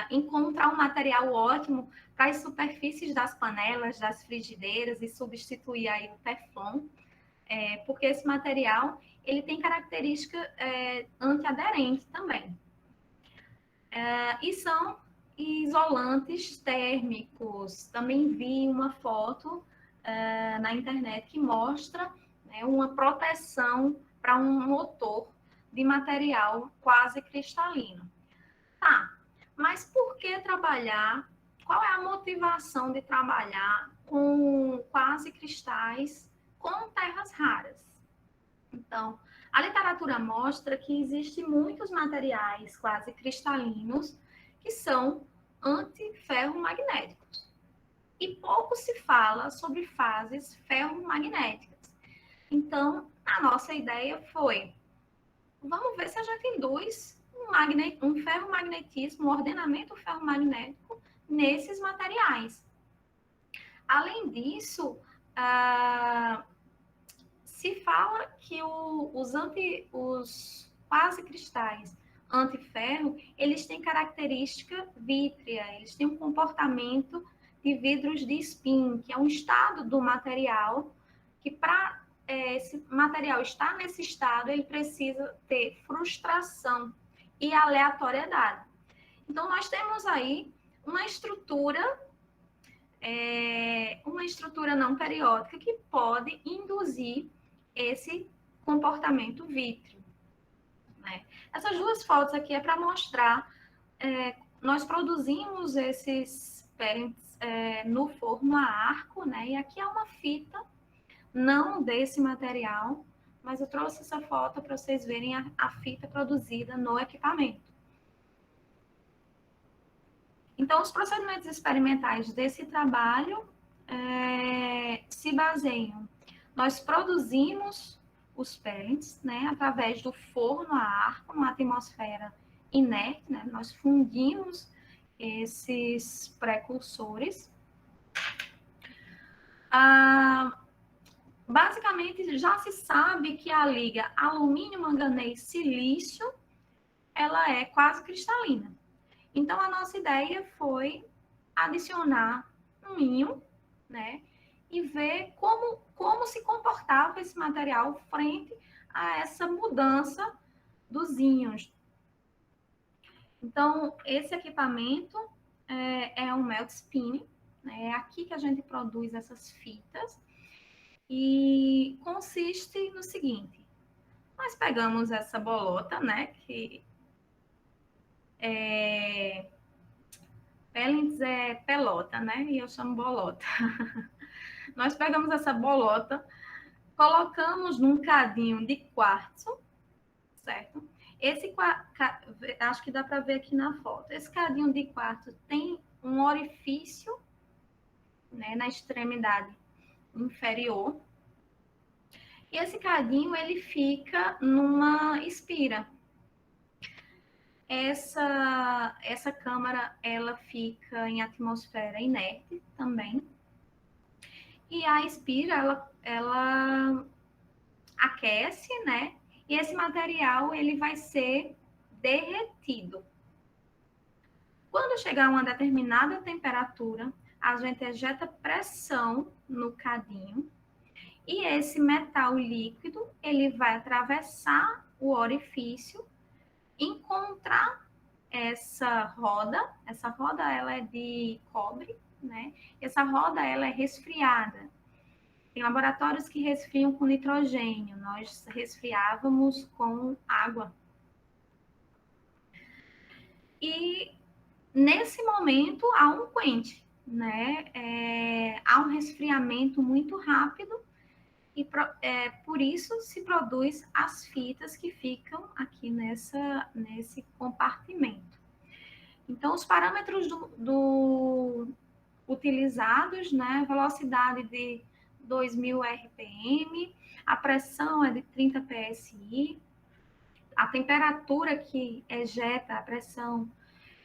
encontrar um material ótimo para as superfícies das panelas, das frigideiras e substituir aí o Teflon, porque esse material ele tem característica antiaderente também. E são isolantes térmicos. Também vi uma foto na internet que mostra, né, uma proteção para um motor de material quase cristalino. Tá, mas por que trabalhar? Qual é a motivação de trabalhar com quase cristais com terras raras? Então, a literatura mostra que existem muitos materiais quase cristalinos que são antiferromagnéticos. E pouco se fala sobre fases ferromagnéticas. Então, a nossa ideia foi, vamos ver se a gente induz um ferromagnetismo, um ordenamento ferromagnético nesses materiais. Além disso, se fala que os quase cristais antiferro, eles têm característica vítrea, eles têm um comportamento de vidros de spin, que é um estado do material que para esse material estar nesse estado, ele precisa ter frustração e aleatoriedade. Então, nós temos aí uma estrutura não periódica que pode induzir esse comportamento vítreo, né? Essas duas fotos aqui é para mostrar, nós produzimos esses pellets no forno a arco, né? E aqui é uma fita, não desse material, mas eu trouxe essa foto para vocês verem a fita produzida no equipamento. Então, os procedimentos experimentais desse trabalho se baseiam. Nós produzimos os pellets, né, através do forno a arco, numa atmosfera inerte, né? Nós fundimos esses precursores. Basicamente, já se sabe que a liga alumínio, manganês, silício, ela é quase cristalina. Então, a nossa ideia foi adicionar um íon, né, e ver como se comportava esse material frente a essa mudança dos íons. Então, esse equipamento é um melt spinning, né, é aqui que a gente produz essas fitas, e consiste no seguinte: nós pegamos essa bolota, né, que pellets é pelota, né, e eu chamo bolota. Nós pegamos essa bolota, colocamos num cadinho de quartzo, certo? Acho que dá para ver aqui na foto. Esse cadinho de quartzo tem um orifício, né, na extremidade inferior. E esse cadinho, ele fica numa espira. Essa câmara, ela fica em atmosfera inerte também. E a espira, ela aquece, né? E esse material, ele vai ser derretido. Quando chegar a uma determinada temperatura, a gente ejeta pressão no cadinho e esse metal líquido, ele vai atravessar o orifício, encontrar essa roda ela é de cobre, né? Essa roda ela é resfriada. Tem laboratórios que resfriam com nitrogênio, nós resfriávamos com água. E nesse momento há um quente, né? Há um resfriamento muito rápido e por isso se produz as fitas que ficam aqui nesse compartimento. Então, os parâmetros utilizados, né? Velocidade de 2000 RPM, a pressão é de 30 PSI, a temperatura que ejeta a pressão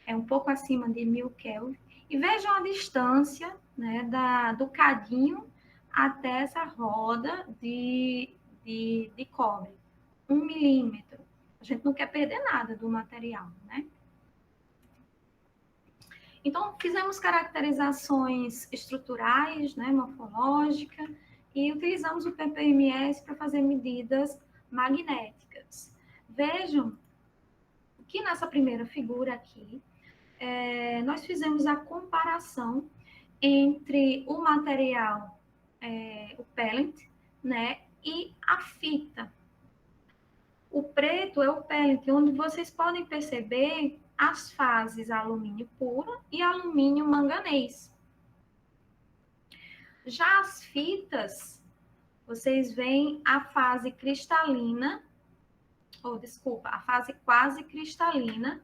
é um pouco acima de 1000 Kelvin. E vejam a distância, né, do cadinho até essa roda de cobre. 1 milímetro. A gente não quer perder nada do material, né? Então, fizemos caracterizações estruturais, né, morfológica, e utilizamos o PPMS para fazer medidas magnéticas. Vejam que nessa primeira figura aqui, nós fizemos a comparação entre o material, o pellet, né, e a fita. O preto é o pellet, onde vocês podem perceber as fases alumínio puro e alumínio manganês. Já as fitas, vocês veem a fase cristalina, a fase quase cristalina,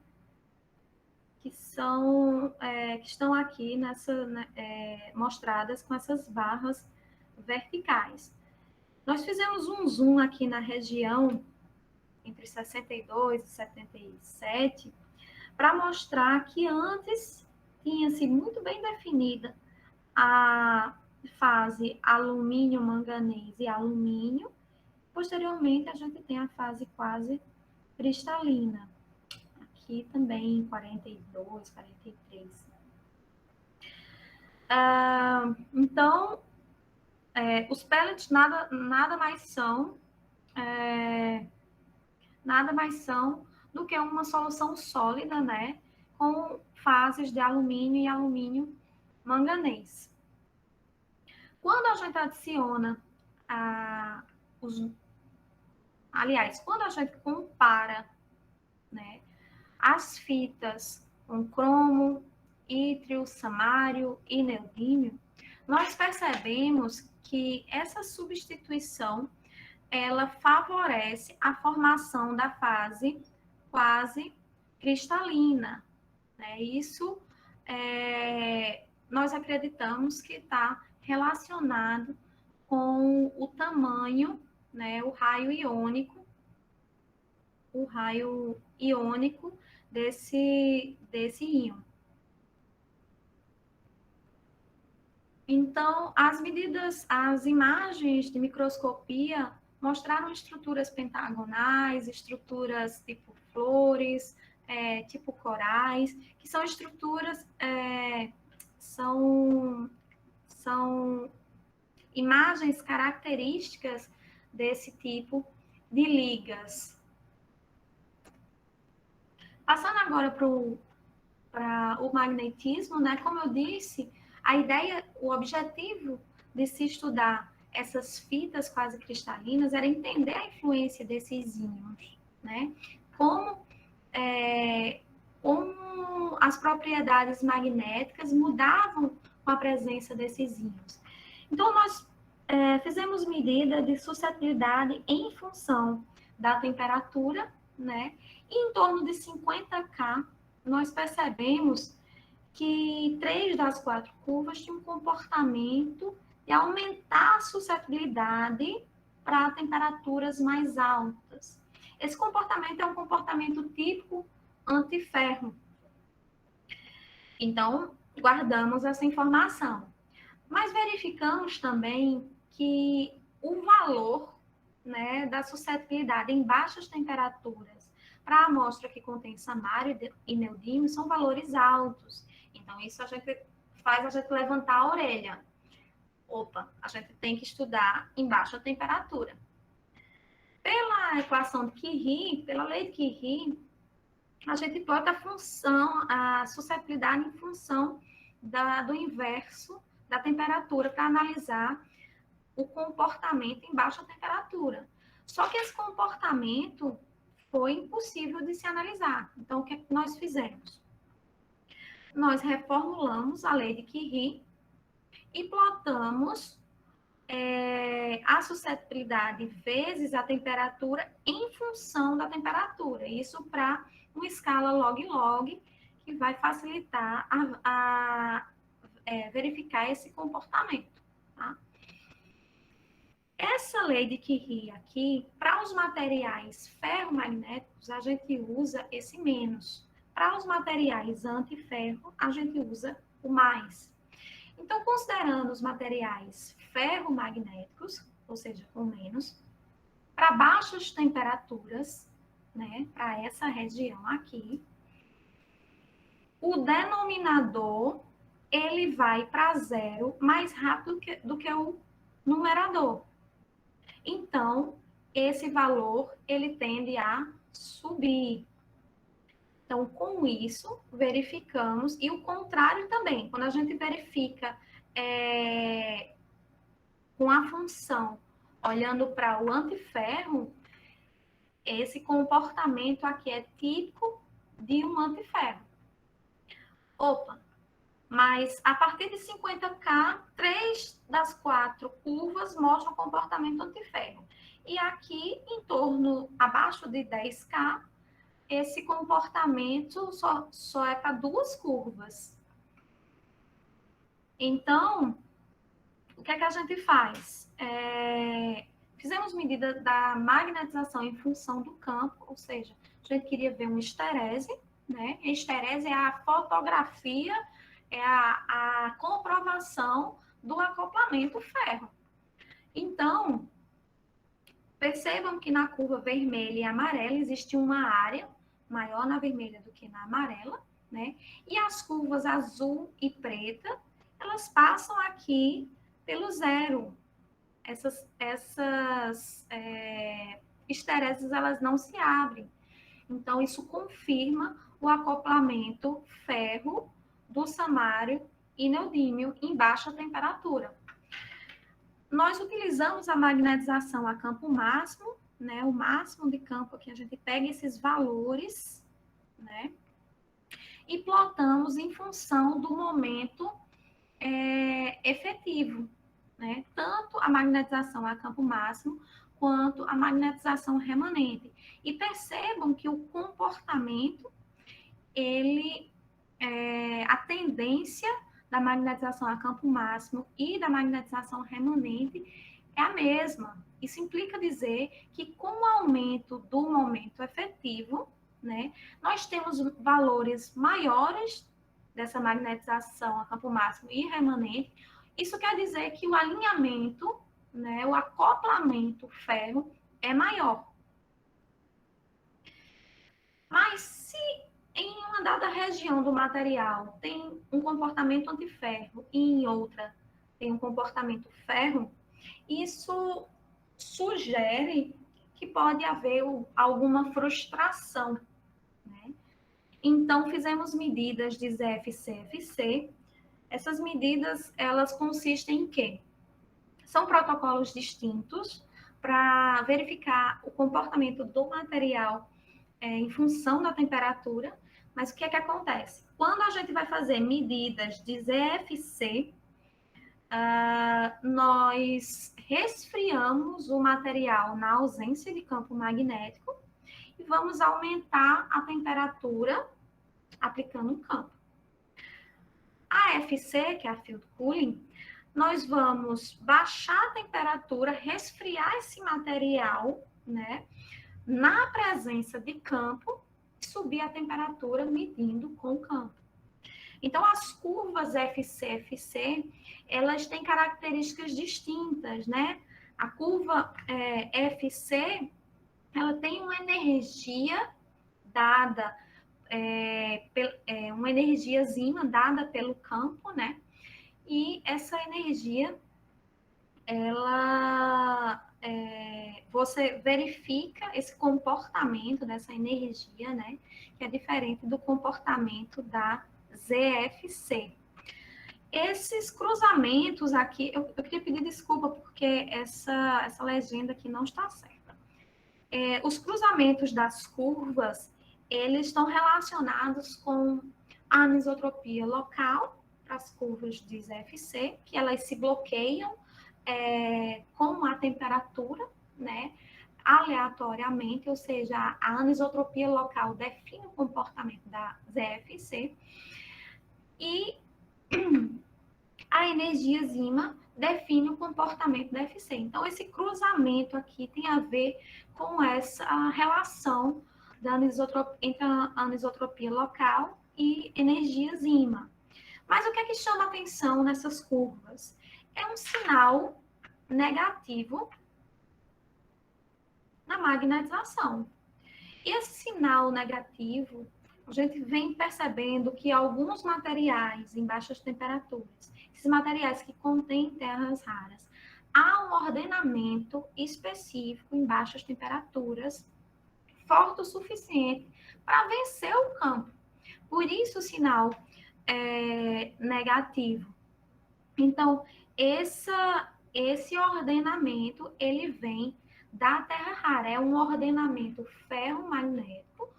que estão aqui mostradas com essas barras verticais. Nós fizemos um zoom aqui na região entre 62 e 77, para mostrar que antes tinha-se muito bem definida a fase alumínio, manganês e alumínio. Posteriormente, a gente tem a fase quase cristalina. Aqui também, 42, 43. Então, os pellets nada mais são do que uma solução sólida, né, com fases de alumínio e alumínio manganês. Quando a gente adiciona quando a gente compara, né, as fitas com cromo, ítrio, samário e neodímio, nós percebemos que essa substituição ela favorece a formação da fase quase cristalina, né? Isso nós acreditamos que está relacionado com o tamanho, né, o raio iônico desse íon. Então, as imagens de microscopia mostraram estruturas pentagonais, estruturas tipo flores, tipo corais, que são estruturas, são imagens características desse tipo de ligas. Passando agora para o magnetismo, né? Como eu disse, o objetivo de se estudar essas fitas quase cristalinas era entender a influência desses íons, né? Como as propriedades magnéticas mudavam com a presença desses íons. Então, nós fizemos medida de suscetibilidade em função da temperatura né? E em torno de 50K, nós percebemos que 3 das 4 curvas tinham um comportamento de aumentar a suscetibilidade para temperaturas mais altas. Esse comportamento é um comportamento típico antiferro. Então, guardamos essa informação. Mas verificamos também que o valor, né, da suscetibilidade em baixas temperaturas para a amostra que contém samário e neodímio são valores altos. Então, isso faz a gente levantar a orelha. Opa, a gente tem que estudar em baixa temperatura. Pela equação de Curie, pela lei de Curie, a gente plota a suscetibilidade em função do inverso da temperatura para analisar o comportamento em baixa temperatura. Só que esse comportamento foi impossível de se analisar. Então, o que é que nós fizemos? Nós reformulamos a lei de Curie e plotamos a suscetibilidade vezes a temperatura em função da temperatura. Isso para uma escala log-log, que vai facilitar verificar esse comportamento. Tá? Essa lei de Curie aqui, para os materiais ferromagnéticos, a gente usa esse menos. Para os materiais antiferro, a gente usa o mais. Então, considerando os materiais ferromagnéticos, ou seja, com menos, para baixas temperaturas, né, para essa região aqui, o denominador ele vai para zero mais rápido do que o numerador. Então, esse valor ele tende a subir. Então, com isso, verificamos, e o contrário também, quando a gente verifica com a função, olhando para o antiferro, esse comportamento aqui é típico de um antiferro. Opa, mas a partir de 50K, 3 das 4 curvas mostram comportamento antiferro. E aqui, em torno, abaixo de 10K, esse comportamento só é para 2 curvas. Então, o que é que a gente faz? Fizemos medida da magnetização em função do campo, ou seja, a gente queria ver um esterese, né? A esterese é a fotografia, é a comprovação do acoplamento ferro. Então, percebam que na curva vermelha e amarela existe uma área maior na vermelha do que na amarela, né? E as curvas azul e preta, elas passam aqui pelo zero. Essas estereses, elas não se abrem. Então, isso confirma o acoplamento ferro do samário e neodímio em baixa temperatura. Nós utilizamos a magnetização a campo máximo, né, o máximo de campo que a gente pega esses valores, né, e plotamos em função do momento efetivo, né, tanto a magnetização a campo máximo quanto a magnetização remanente. E percebam que o comportamento, a tendência da magnetização a campo máximo e da magnetização remanente é a mesma. Isso implica dizer que com o aumento do momento efetivo, né, nós temos valores maiores dessa magnetização a campo máximo e remanente. Isso quer dizer que o alinhamento, né, o acoplamento ferro é maior. Mas se em uma dada região do material tem um comportamento antiferro e em outra tem um comportamento ferro, isso sugere que pode haver alguma frustração, né? Então, fizemos medidas de ZFC-FC. Essas medidas, elas consistem em quê? São protocolos distintos para verificar o comportamento do material em função da temperatura. Mas o que é que acontece? Quando a gente vai fazer medidas de ZFC, nós resfriamos o material na ausência de campo magnético e vamos aumentar a temperatura aplicando um campo. A FC, que é a Field Cooling, nós vamos baixar a temperatura, resfriar esse material, né, na presença de campo, e subir a temperatura medindo com o campo. Então, as curvas FC, elas têm características distintas, né? A curva FC, ela tem uma energia dada, uma energiazinha dada pelo campo, né? E essa energia, você verifica esse comportamento dessa energia, né? Que é diferente do comportamento da ZFC. Esses cruzamentos aqui, eu queria pedir desculpa porque essa legenda aqui não está certa. Os cruzamentos das curvas, eles estão relacionados com a anisotropia local, para as curvas de ZFC, que elas se bloqueiam com a temperatura, né, aleatoriamente, ou seja, a anisotropia local define o comportamento da ZFC, e a energiazinha define o comportamento da FC. Então, esse cruzamento aqui tem a ver com essa relação entre a anisotropia local e energiazinha. Mas o que é que chama atenção nessas curvas? É um sinal negativo na magnetização. E esse sinal negativo, a gente vem percebendo que alguns materiais em baixas temperaturas, esses materiais que contêm terras raras, há um ordenamento específico em baixas temperaturas, forte o suficiente para vencer o campo. Por isso o sinal negativo. Então, esse ordenamento, ele vem da terra rara. É um ordenamento ferromagnético,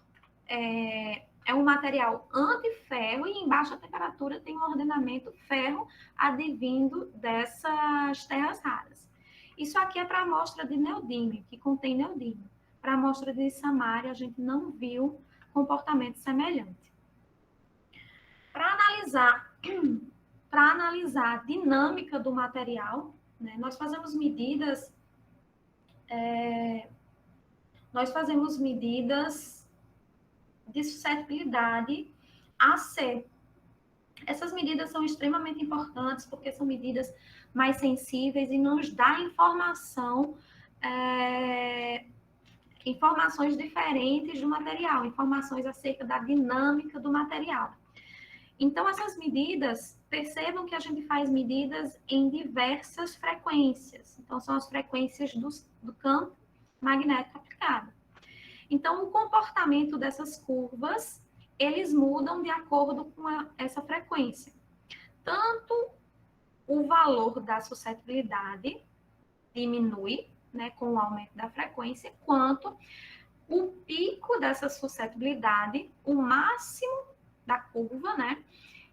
é um material antiferro, e em baixa temperatura tem um ordenamento ferro advindo dessas terras raras. Isso aqui é para a amostra de neodímio, que contém neodímio. Para a amostra de samário, a gente não viu comportamento semelhante. Para analisar a dinâmica do material, né, nós fazemos medidas de suscetibilidade AC. Essas medidas são extremamente importantes porque são medidas mais sensíveis e nos dá informações diferentes do material, informações acerca da dinâmica do material. Então, essas medidas, percebam que a gente faz medidas em diversas frequências. Então, são as frequências do campo magnético aplicado. Então, o comportamento dessas curvas, eles mudam de acordo com essa frequência. Tanto o valor da suscetibilidade diminui, né, com o aumento da frequência, quanto o pico dessa suscetibilidade, o máximo da curva, né,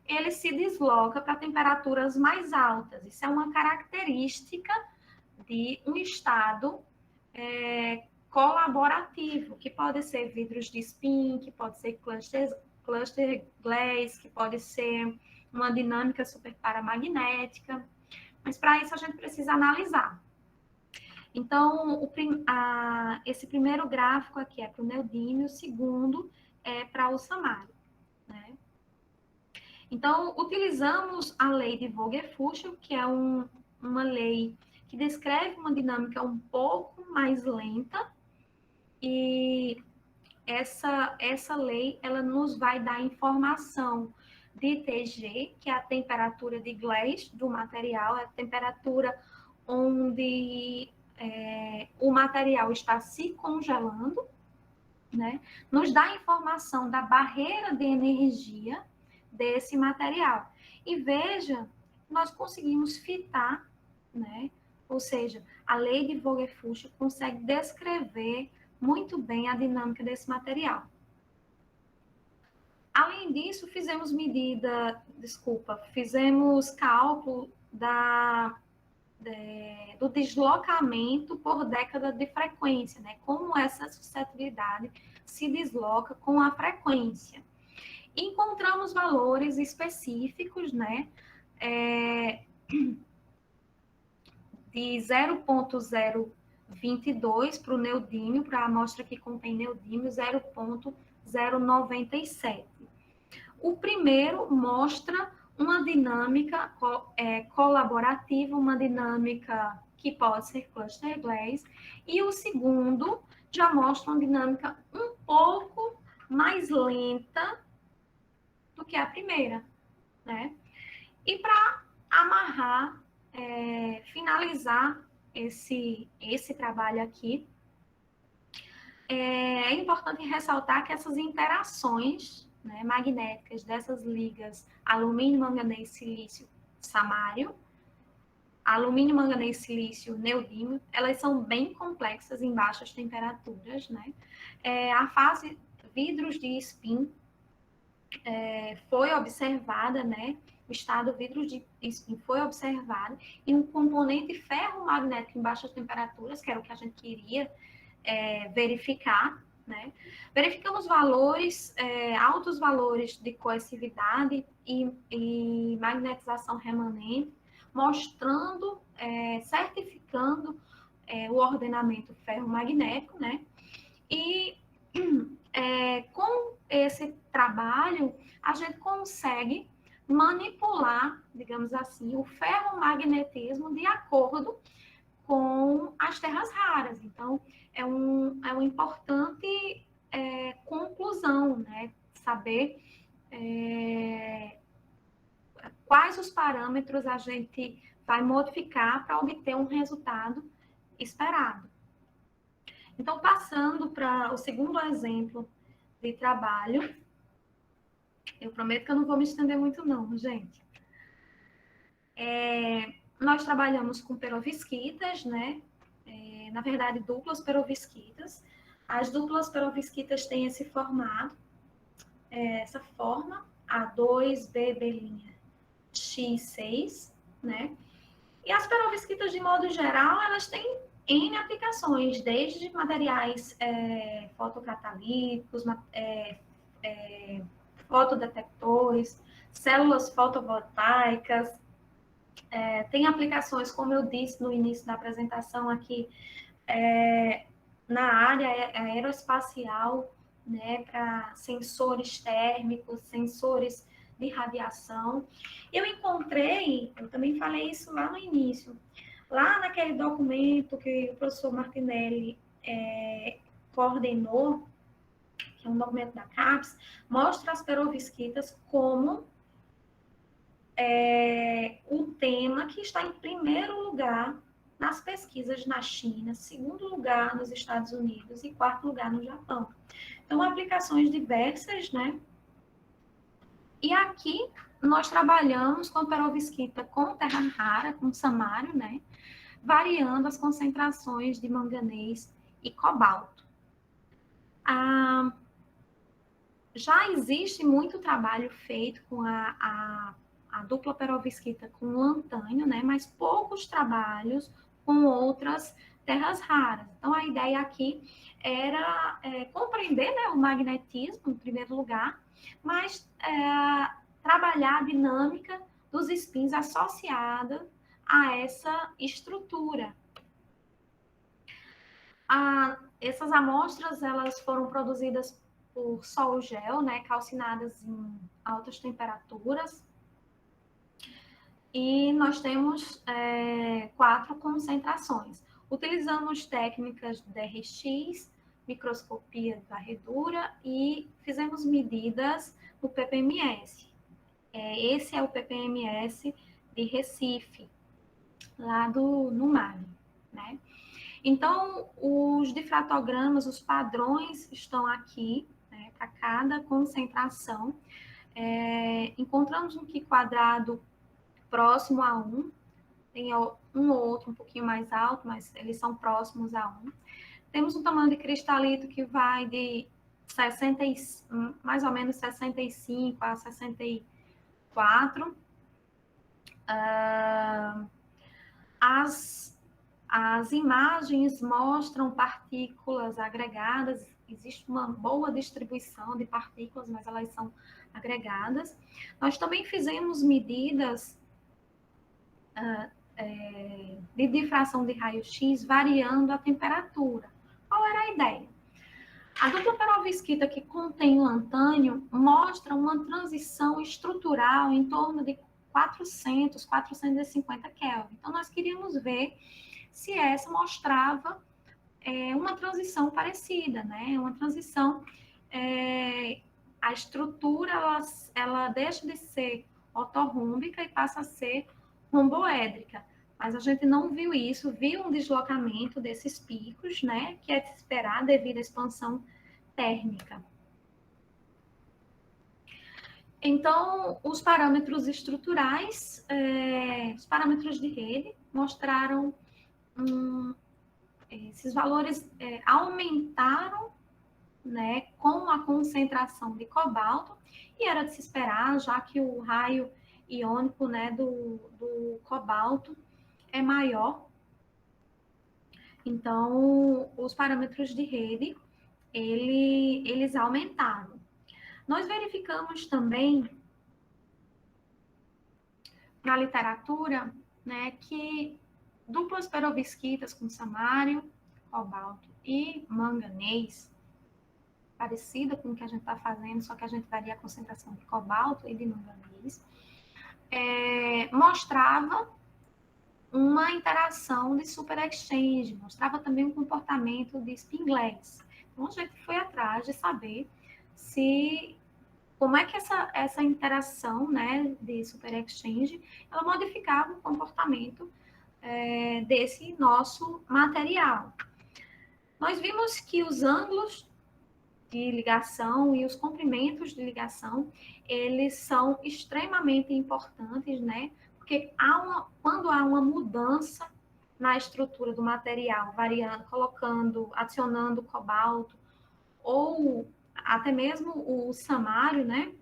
ele se desloca para temperaturas mais altas. Isso é uma característica de um estado colaborativo, que pode ser vidros de spin, que pode ser cluster glass, que pode ser uma dinâmica superparamagnética, mas para isso a gente precisa analisar. Então, esse primeiro gráfico aqui é para o neodímio, o segundo é para o samário, né? Então, utilizamos a lei de Vogel-Fuchs, que é uma lei que descreve uma dinâmica um pouco mais lenta, e essa lei, ela nos vai dar informação de TG, que é a temperatura de glass do material, é a temperatura onde o material está se congelando, né? Nos dá informação da barreira de energia desse material. E veja, nós conseguimos fitar, né? Ou seja, a lei de Vogel-Fuchs consegue descrever muito bem a dinâmica desse material. Além disso, fizemos cálculo do deslocamento por década de frequência, né? Como essa suscetibilidade se desloca com a frequência. Encontramos valores específicos, né, de 0,022 para o neodímio, para a amostra que contém neodímio, 0,097. O primeiro mostra uma dinâmica colaborativa, uma dinâmica que pode ser cluster glass, e o segundo já mostra uma dinâmica um pouco mais lenta do que a primeira, né? E para amarrar, finalizar esse trabalho aqui, é importante ressaltar que essas interações, né, magnéticas dessas ligas alumínio, manganês, silício, samário, alumínio, manganês, silício, neodímio, elas são bem complexas em baixas temperaturas, né? A fase vidros de spin foi observada, né? O estado vidros de spin foi observado, e um componente ferromagnético em baixas temperaturas, que era o que a gente queria verificar, né? Verificamos valores, altos valores de coercividade e magnetização remanente, mostrando, certificando o ordenamento ferromagnético, né? E com esse trabalho, a gente consegue manipular, digamos assim, o ferromagnetismo de acordo com as terras raras. Então, é uma importante conclusão, né? Saber quais os parâmetros a gente vai modificar para obter um resultado esperado. Então, passando para o segundo exemplo de trabalho, eu prometo que eu não vou me estender muito não, gente. Nós trabalhamos com perovskitas, né? Na verdade, duplas perovskitas. As duplas perovskitas têm esse formato, essa forma, A2BB'X6, né? E as perovskitas, de modo geral, elas têm N aplicações, desde materiais fotocatalíticos, fotodetectores, células fotovoltaicas. Tem aplicações, como eu disse no início da apresentação aqui, na área aeroespacial, né, para sensores térmicos, sensores de radiação. Eu também falei isso lá no início, lá naquele documento que o professor Martinelli coordenou, que é um documento da CAPES, mostra as perovskitas como o tema que está em primeiro lugar nas pesquisas na China, segundo lugar nos Estados Unidos e quarto lugar no Japão. Então, aplicações diversas, né? E aqui nós trabalhamos com perovskita com terra rara, com samário, né? Variando as concentrações de manganês e cobalto. Já existe muito trabalho feito com a dupla perovskita com lantânio, né? Mas poucos trabalhos com outras terras raras. Então, a ideia aqui era compreender, né, o magnetismo, em primeiro lugar, mas trabalhar a dinâmica dos spins associada a essa estrutura. Essas amostras, elas foram produzidas por sol-gel, né, calcinadas em altas temperaturas. E nós temos 4 concentrações. Utilizamos técnicas de DRX, microscopia de varredura e fizemos medidas no PPMS. Esse é o PPMS de Recife, lá no MAG, né? Então, os difratogramas, os padrões estão aqui, né, para cada concentração. Encontramos um Q quadrado próximo a 1, tem um ou outro um pouquinho mais alto, mas eles são próximos a 1. Temos um tamanho de cristalito que vai de mais ou menos 65 a 64. As imagens mostram partículas agregadas existe uma boa distribuição de partículas, mas elas são agregadas. Nós também fizemos medidas de difração de raio-x variando a temperatura. Qual era a ideia? A dupla perovskita que contém lantânio mostra uma transição estrutural em torno de 400, 450 Kelvin. Então, nós queríamos ver se essa mostrava uma transição parecida, né? Uma transição, a estrutura, ela deixa de ser ortorrômbica e passa a ser romboédrica. Mas a gente não viu isso, viu um deslocamento desses picos, né? Que é de se esperar devido à expansão térmica. Então, os parâmetros estruturais, os parâmetros de rede, mostraram esses valores aumentaram, né, com a concentração de cobalto, e era de se esperar, já que o raio iônico, né, do cobalto é maior. Então, os parâmetros de rede, eles aumentaram. Nós verificamos também, na literatura, né, que duplas perovskitas com samário, cobalto e manganês, parecida com o que a gente está fazendo, só que a gente varia a concentração de cobalto e de manganês, mostrava uma interação de super exchange, mostrava também um comportamento de spin-glass. Então, a gente foi atrás de saber como é que essa interação, né, de super exchange, ela modificava o comportamento desse nosso material. Nós vimos que os ângulos de ligação e os comprimentos de ligação, eles são extremamente importantes, né? Porque quando há uma mudança na estrutura do material, variando, adicionando cobalto, ou até mesmo o samário, né?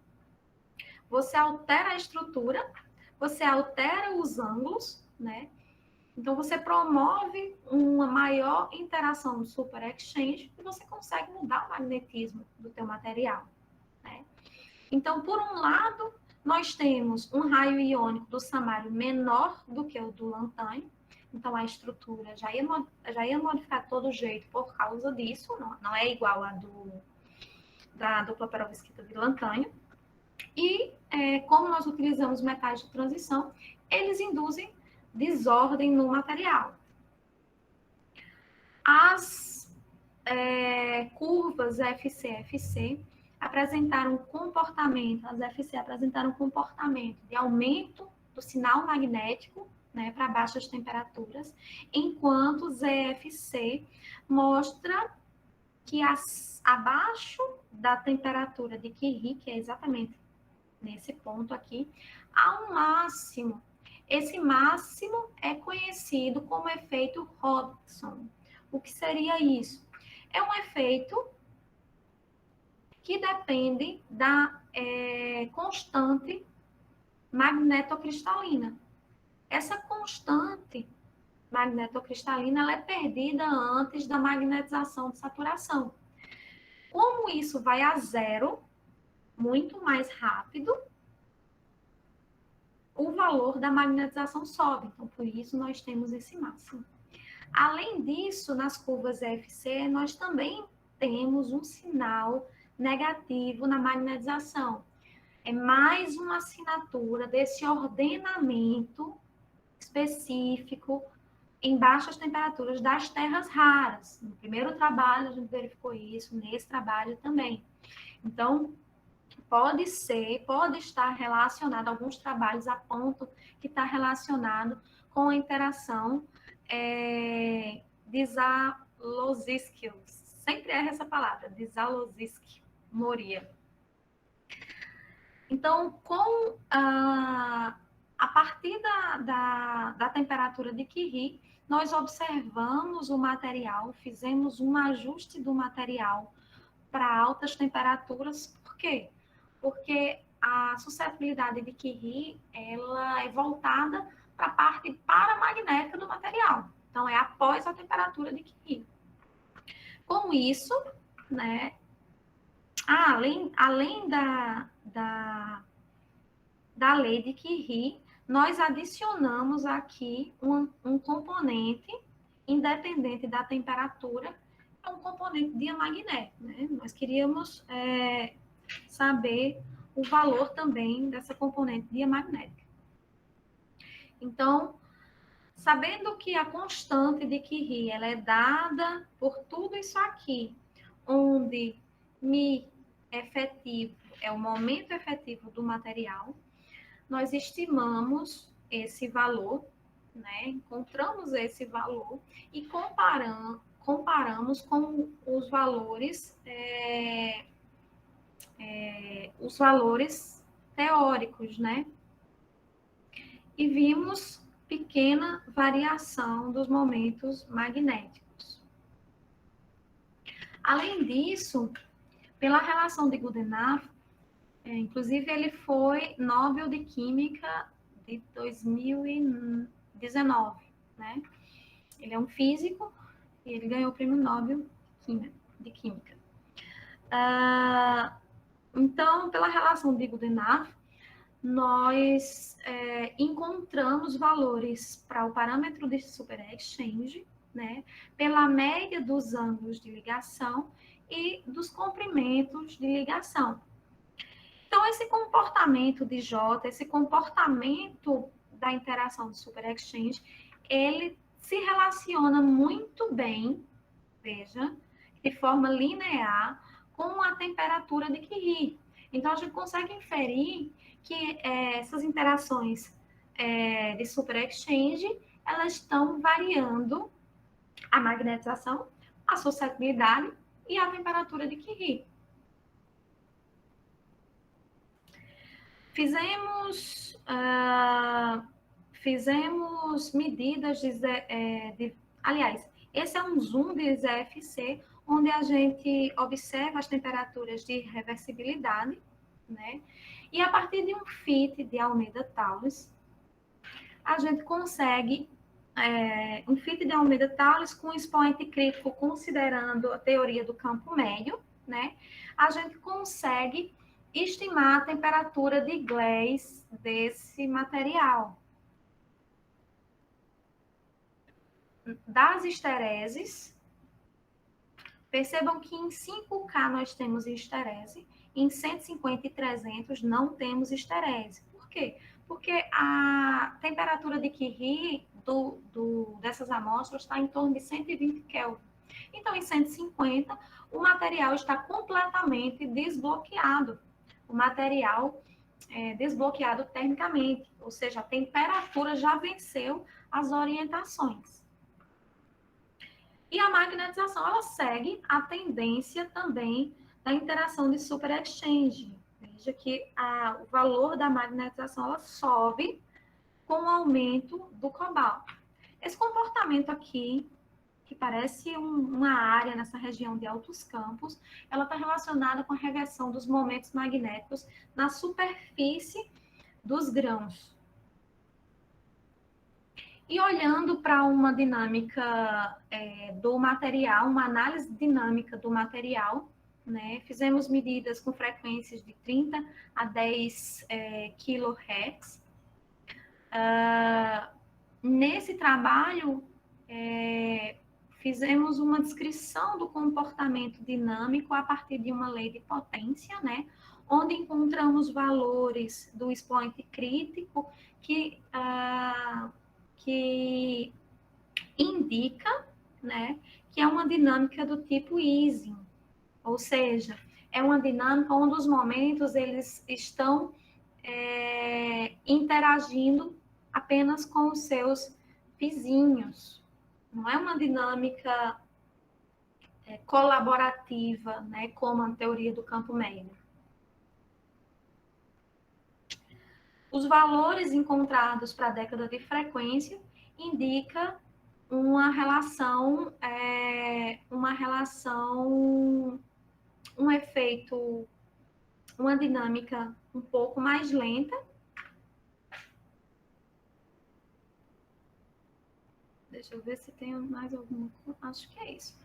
Você altera a estrutura, você altera os ângulos, né? Então, você promove uma maior interação do super exchange e você consegue mudar o magnetismo do teu material, né? Então, por um lado, nós temos um raio iônico do samário menor do que o do lantânio. Então, a estrutura já ia modificar de todo jeito por causa disso. Não é igual a da dupla perovskita de lantânio. E, como nós utilizamos metais de transição, eles induzem desordem no material. As curvas FC apresentaram comportamento, as FC apresentaram comportamento de aumento do sinal magnético, né, para baixas temperaturas, enquanto o ZFC mostra que abaixo da temperatura de Curie, que é exatamente nesse ponto aqui, há um máximo. Esse máximo é conhecido como efeito Hodgson. O que seria isso? É um efeito que depende da constante magnetocristalina. Essa constante magnetocristalina ela é perdida antes da magnetização de saturação. Como isso vai a zero, muito mais rápido, o valor da magnetização sobe. Então, por isso, nós temos esse máximo. Além disso, nas curvas FC, nós também temos um sinal negativo na magnetização. É mais uma assinatura desse ordenamento específico em baixas temperaturas das terras raras. No primeiro trabalho, a gente verificou isso, nesse trabalho também. Então, pode estar relacionado, alguns trabalhos apontam que está relacionado com a interação de Zalozhsky, sempre erra essa palavra, de Zalozhsky-Moria. Então, a partir da temperatura de Curie, nós observamos o material, fizemos um ajuste do material para altas temperaturas. Por quê? Porque a suscetibilidade de Curie, ela é voltada para a parte paramagnética do material. Então, é após a temperatura de Curie. Com isso, né? Além da lei de Curie, nós adicionamos aqui um componente independente da temperatura, é um componente diamagnético, né? Nós queríamos saber o valor também dessa componente diamagnética. Então, sabendo que a constante de Curie ela é dada por tudo isso aqui, onde μ efetivo é o momento efetivo do material, nós estimamos esse valor, né? Encontramos esse valor e comparamos com os valores teóricos, né? E vimos pequena variação dos momentos magnéticos. Além disso, pela relação de Goodenough, inclusive ele foi Nobel de Química de 2019, né? Ele é um físico e ele ganhou o prêmio Nobel de Química. Então, pela relação de Goodenough, nós encontramos valores para o parâmetro de super exchange, né, pela média dos ângulos de ligação e dos comprimentos de ligação. Então, esse comportamento de J, esse comportamento da interação do super exchange, ele se relaciona muito bem, veja, de forma linear com a temperatura de Curie. Então, a gente consegue inferir que essas interações de super exchange, elas estão variando a magnetização, a suscetibilidade e a temperatura de Curie. Fizemos medidas aliás, esse é um zoom de ZFC, onde a gente observa as temperaturas de reversibilidade, né? E a partir de um fit de Almeida-Thales, a gente consegue um fit de Almeida-Thales com expoente crítico considerando a teoria do campo médio, né? A gente consegue estimar a temperatura de Glaise desse material. Das histereses, percebam que em 5K nós temos histerese, em 150 e 300 não temos histerese. Por quê? Porque a temperatura de Curie dessas amostras está em torno de 120 Kelvin. Então, em 150, o material está completamente desbloqueado. O material desbloqueado termicamente, ou seja, a temperatura já venceu as orientações. E a magnetização, ela segue a tendência também da interação de super exchange. Veja que o valor da magnetização, ela sobe com o aumento do cobalto. Esse comportamento aqui, que parece uma área nessa região de altos campos, ela está relacionada com a reversão dos momentos magnéticos na superfície dos grãos. E olhando para uma dinâmica do material, uma análise dinâmica do material, né, fizemos medidas com frequências de 30 a 10 kHz. Nesse trabalho, fizemos uma descrição do comportamento dinâmico a partir de uma lei de potência, né, onde encontramos valores do expoente crítico que indica, né, que é uma dinâmica do tipo Ising, ou seja, é uma dinâmica onde os momentos eles estão interagindo apenas com os seus vizinhos. Não é uma dinâmica colaborativa, né, como a teoria do campo médio. Os valores encontrados para a década de frequência indica um efeito, uma dinâmica um pouco mais lenta. Deixa eu ver se tem mais alguma coisa. Acho que é isso.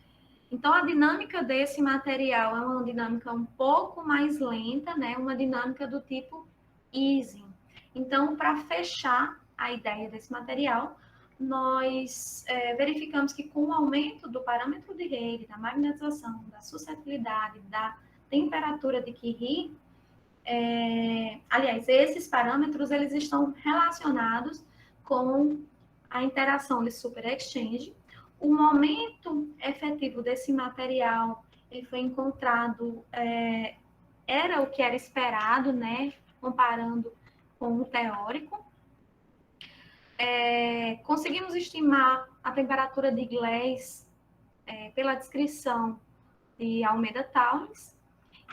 Então, a dinâmica desse material é uma dinâmica um pouco mais lenta, né? Uma dinâmica do tipo easing. Então, para fechar a ideia desse material, nós verificamos que com o aumento do parâmetro de Rayleigh, da magnetização, da suscetibilidade, da temperatura de Curie, aliás, esses parâmetros eles estão relacionados com a interação de super-exchange. O momento efetivo desse material ele foi encontrado, era o que era esperado, né? Comparando com o teórico. Conseguimos estimar a temperatura de Glass pela descrição de Almeida Townes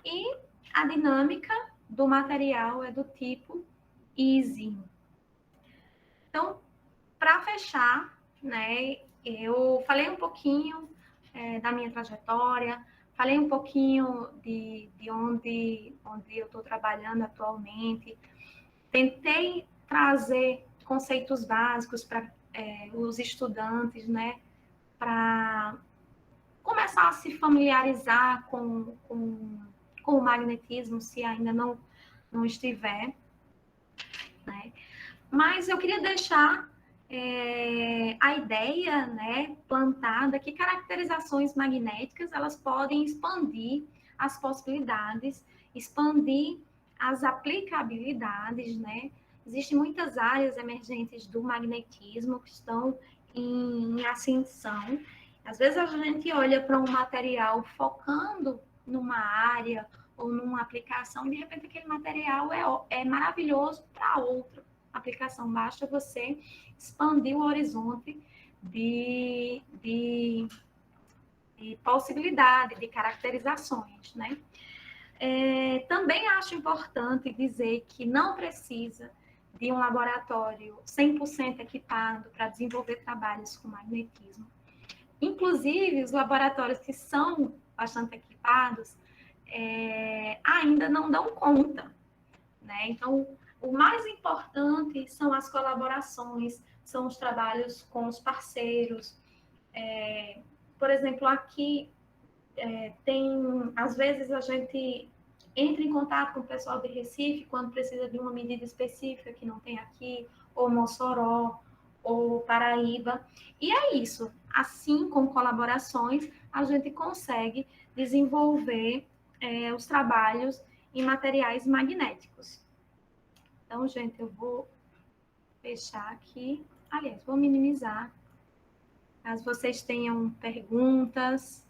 e a dinâmica do material é do tipo easy. Então, para fechar, né, eu falei um pouquinho da minha trajetória, falei um pouquinho de onde eu estou trabalhando atualmente, tentei trazer conceitos básicos para os estudantes, né, para começar a se familiarizar com o magnetismo, se ainda não estiver, né? Mas eu queria deixar a ideia, né, plantada que caracterizações magnéticas elas podem expandir as possibilidades, expandir as aplicabilidades, né? Existem muitas áreas emergentes do magnetismo que estão em ascensão. Às vezes a gente olha para um material focando numa área ou numa aplicação, de repente aquele material é maravilhoso para outra aplicação. Basta você expandir o horizonte de possibilidade, de caracterizações, né? Também acho importante dizer que não precisa de um laboratório 100% equipado para desenvolver trabalhos com magnetismo. Inclusive, os laboratórios que são bastante equipados ainda não dão conta, né? Então, o mais importante são as colaborações, são os trabalhos com os parceiros. Por exemplo, aqui às vezes a gente entra em contato com o pessoal de Recife quando precisa de uma medida específica que não tem aqui, ou Mossoró, ou Paraíba. E é isso. Assim, com colaborações, a gente consegue desenvolver os trabalhos em materiais magnéticos. Então, gente, eu vou fechar aqui. Aliás, vou minimizar. Caso vocês tenham perguntas.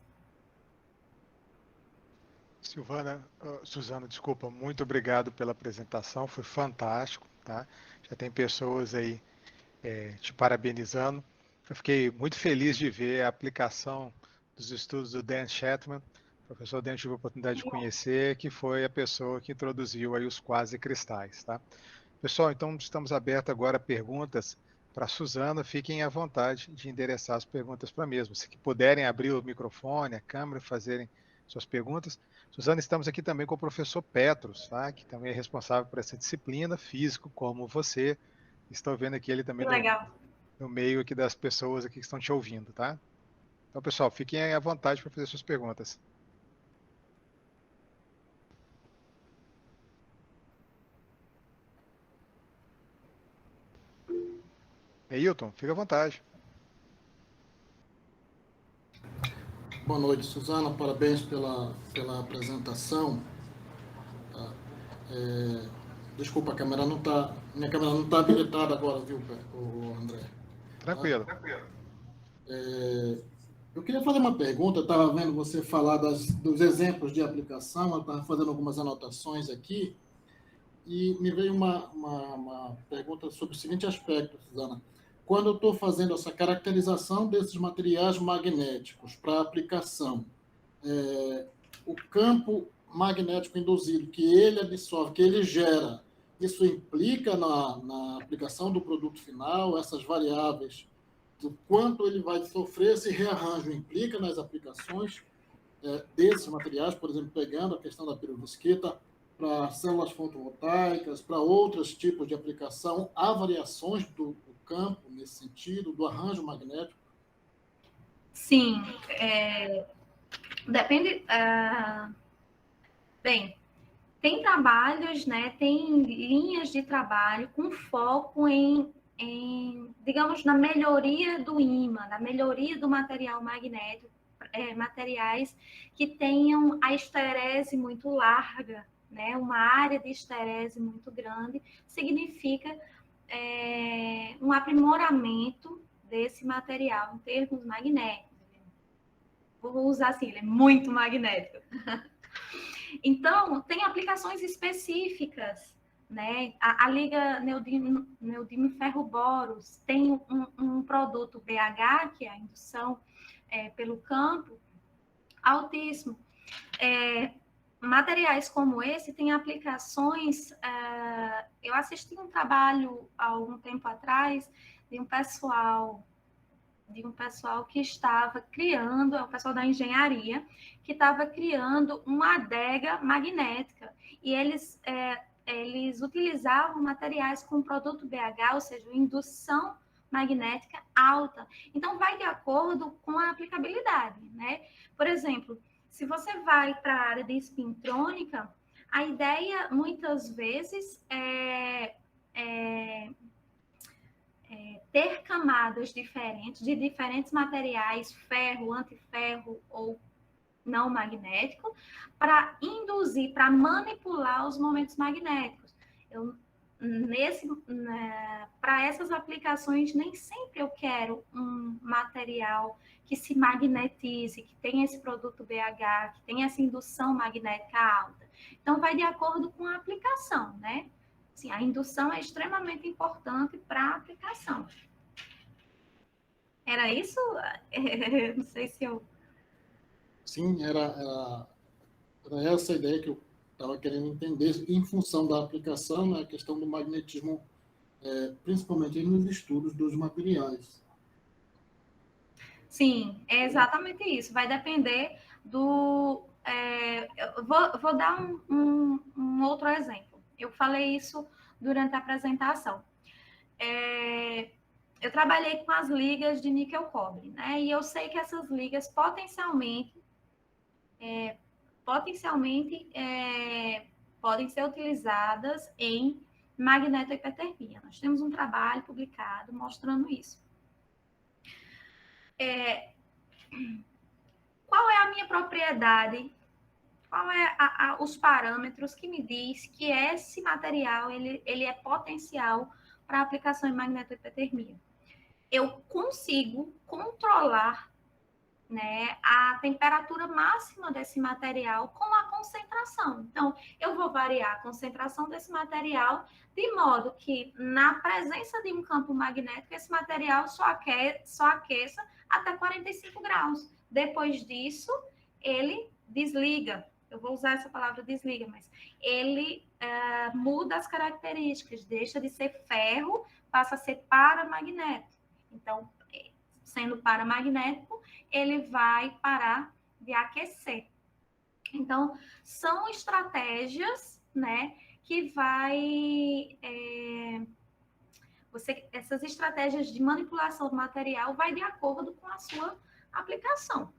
Suzana, desculpa, muito obrigado pela apresentação, foi fantástico, tá? Já tem pessoas aí te parabenizando. Eu fiquei muito feliz de ver a aplicação dos estudos do Dan Shetman. O professor Dan tive a oportunidade de conhecer, que foi a pessoa que introduziu aí os quasicristais, tá? Pessoal, então estamos abertos agora a perguntas para a Suzana. Fiquem à vontade de endereçar as perguntas para a mesma. Se puderem abrir o microfone, a câmera, fazerem suas perguntas. Suzana, estamos aqui também com o professor Petros, tá? Que também é responsável por essa disciplina, físico como você. Estou vendo aqui ele também no meio aqui das pessoas aqui que estão te ouvindo, tá? Então, pessoal, fiquem à vontade para fazer suas perguntas. Hilton, fica à vontade. Boa noite, Suzana. Parabéns pela apresentação. Desculpa, a câmera não tá, minha câmera não está habilitada agora, viu, André? Tranquilo. Eu queria fazer uma pergunta. Eu estava vendo você falar dos exemplos de aplicação, eu estava fazendo algumas anotações aqui, e me veio uma pergunta sobre o seguinte aspecto, Suzana. Quando eu estou fazendo essa caracterização desses materiais magnéticos para aplicação, o campo magnético induzido que ele absorve, que ele gera, isso implica na aplicação do produto final, essas variáveis, do quanto ele vai sofrer esse rearranjo, implica nas aplicações desses materiais, por exemplo, pegando a questão da perovskita para células fotovoltaicas, para outros tipos de aplicação, há variações do campo nesse sentido, do arranjo magnético? Sim, Depende. Bem, tem trabalhos, né? Tem linhas de trabalho com foco em, digamos, na melhoria do ímã, na melhoria do material magnético, materiais que tenham a esterese muito larga, né? Uma área de esterese muito grande, significa um aprimoramento desse material em termos magnéticos. Vou usar assim, ele é muito magnético. Então, tem aplicações específicas, né? A liga neodímio ferro-boros tem um produto BH, que é a indução pelo campo, altíssimo. Materiais como esse têm aplicações. Eu assisti um trabalho há algum tempo atrás de um pessoal que estava criando, é o pessoal da engenharia, que estava criando uma adega magnética. E eles utilizavam materiais com produto BH, ou seja, indução magnética alta. Então, vai de acordo com a aplicabilidade, né? Por exemplo, se você vai para a área de espintrônica, a ideia, muitas vezes, ter camadas diferentes, de diferentes materiais, ferro, antiferro ou não magnético, para induzir, para manipular os momentos magnéticos. Para essas aplicações, nem sempre eu quero um material que se magnetize, que tenha esse produto BH, que tenha essa indução magnética alta. Então, vai de acordo com a aplicação, né? Sim, a indução é extremamente importante para a aplicação. Era isso? Não sei se eu... Sim, era essa a ideia que eu estava querendo entender, em função da aplicação, né, a questão do magnetismo, principalmente nos estudos dos materiais. Sim, é exatamente isso. Vai depender do... eu vou dar um outro exemplo. Eu falei isso durante a apresentação. Eu trabalhei com as ligas de níquel-cobre, né? E eu sei que essas ligas potencialmente podem ser utilizadas em magnetohipertermia. Nós temos um trabalho publicado mostrando isso. Qual é a minha propriedade? Qual é os parâmetros que me diz que esse material ele é potencial para aplicação em magnetohipertermia? Eu consigo controlar, né, a temperatura máxima desse material com a concentração. Então, eu vou variar a concentração desse material de modo que, na presença de um campo magnético, esse material só aqueça até 45 graus. Depois disso, ele desliga. Eu vou usar essa palavra desliga, mas ele muda as características, deixa de ser ferro, passa a ser paramagnético. Então, sendo paramagnético, ele vai parar de aquecer. Então, são estratégias, né, que essas estratégias de manipulação do material vai de acordo com a sua aplicação.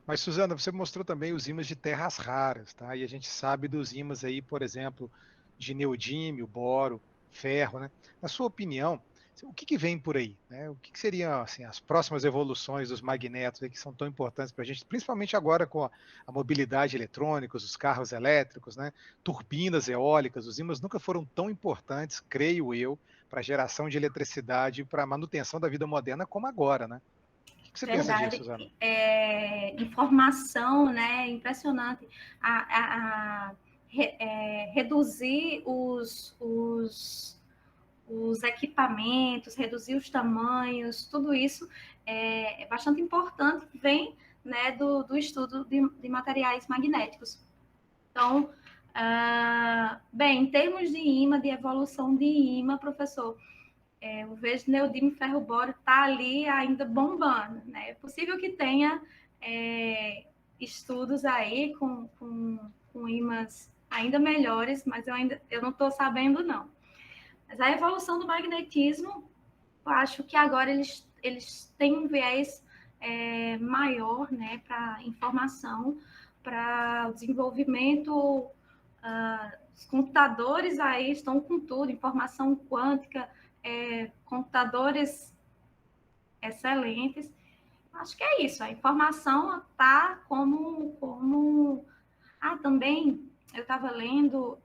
Mas, Suzana, você mostrou também os ímãs de terras raras, tá? E a gente sabe dos ímãs aí, por exemplo, de neodímio, boro, ferro, né? Na sua opinião, o que vem por aí, né? O que seriam assim, as próximas evoluções dos magnetos aí, que são tão importantes para a gente, principalmente agora com a mobilidade eletrônica, os carros elétricos, né? Turbinas eólicas, os ímãs nunca foram tão importantes, creio eu, para a geração de eletricidade, para a manutenção da vida moderna como agora, né? O que você pensa disso, Suzana? Informação, né? Impressionante. Reduzir os equipamentos, reduzir os tamanhos, tudo isso é bastante importante, vem, né, do estudo de materiais magnéticos. Então, bem, em termos de ímã, de evolução de ímã, professor, eu vejo neodímio ferro-boro está ali ainda bombando, né? É possível que tenha estudos aí com ímãs ainda melhores, mas eu não estou sabendo, não. Mas a evolução do magnetismo, eu acho que agora eles têm um viés maior, né, para informação, para o desenvolvimento. Os computadores aí estão com tudo, informação quântica, computadores excelentes. Acho que é isso, a informação está também, eu estava lendo,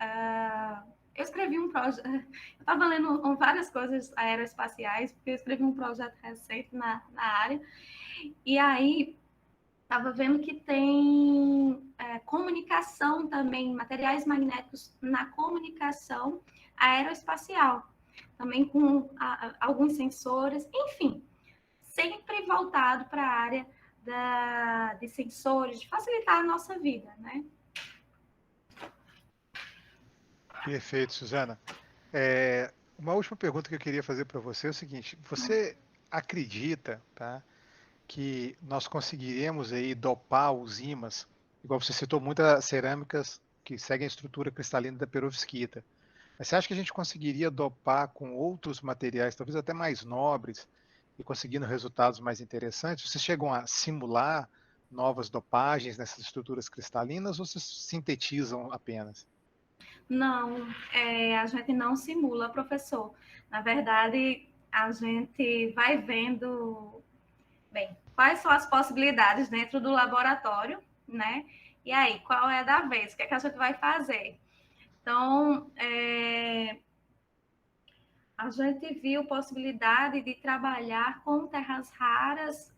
eu escrevi um projeto, eu estava lendo várias coisas aeroespaciais, porque eu escrevi um projeto recente na área, e aí estava vendo que tem comunicação também, materiais magnéticos na comunicação aeroespacial, também com alguns sensores, enfim, sempre voltado para a área de sensores, de facilitar a nossa vida, né? Perfeito, Suzana. Uma última pergunta que eu queria fazer para você é o seguinte: você acredita, tá, que nós conseguiremos aí dopar os ímãs, igual você citou muitas cerâmicas que seguem a estrutura cristalina da perovskita, mas você acha que a gente conseguiria dopar com outros materiais, talvez até mais nobres, e conseguindo resultados mais interessantes? Vocês chegam a simular novas dopagens nessas estruturas cristalinas ou vocês sintetizam apenas? Não, a gente não simula, professor. Na verdade, a gente vai vendo, bem, quais são as possibilidades dentro do laboratório, né? E aí, qual é a da vez? O que é que a gente vai fazer? Então, a gente viu possibilidade de trabalhar com terras raras,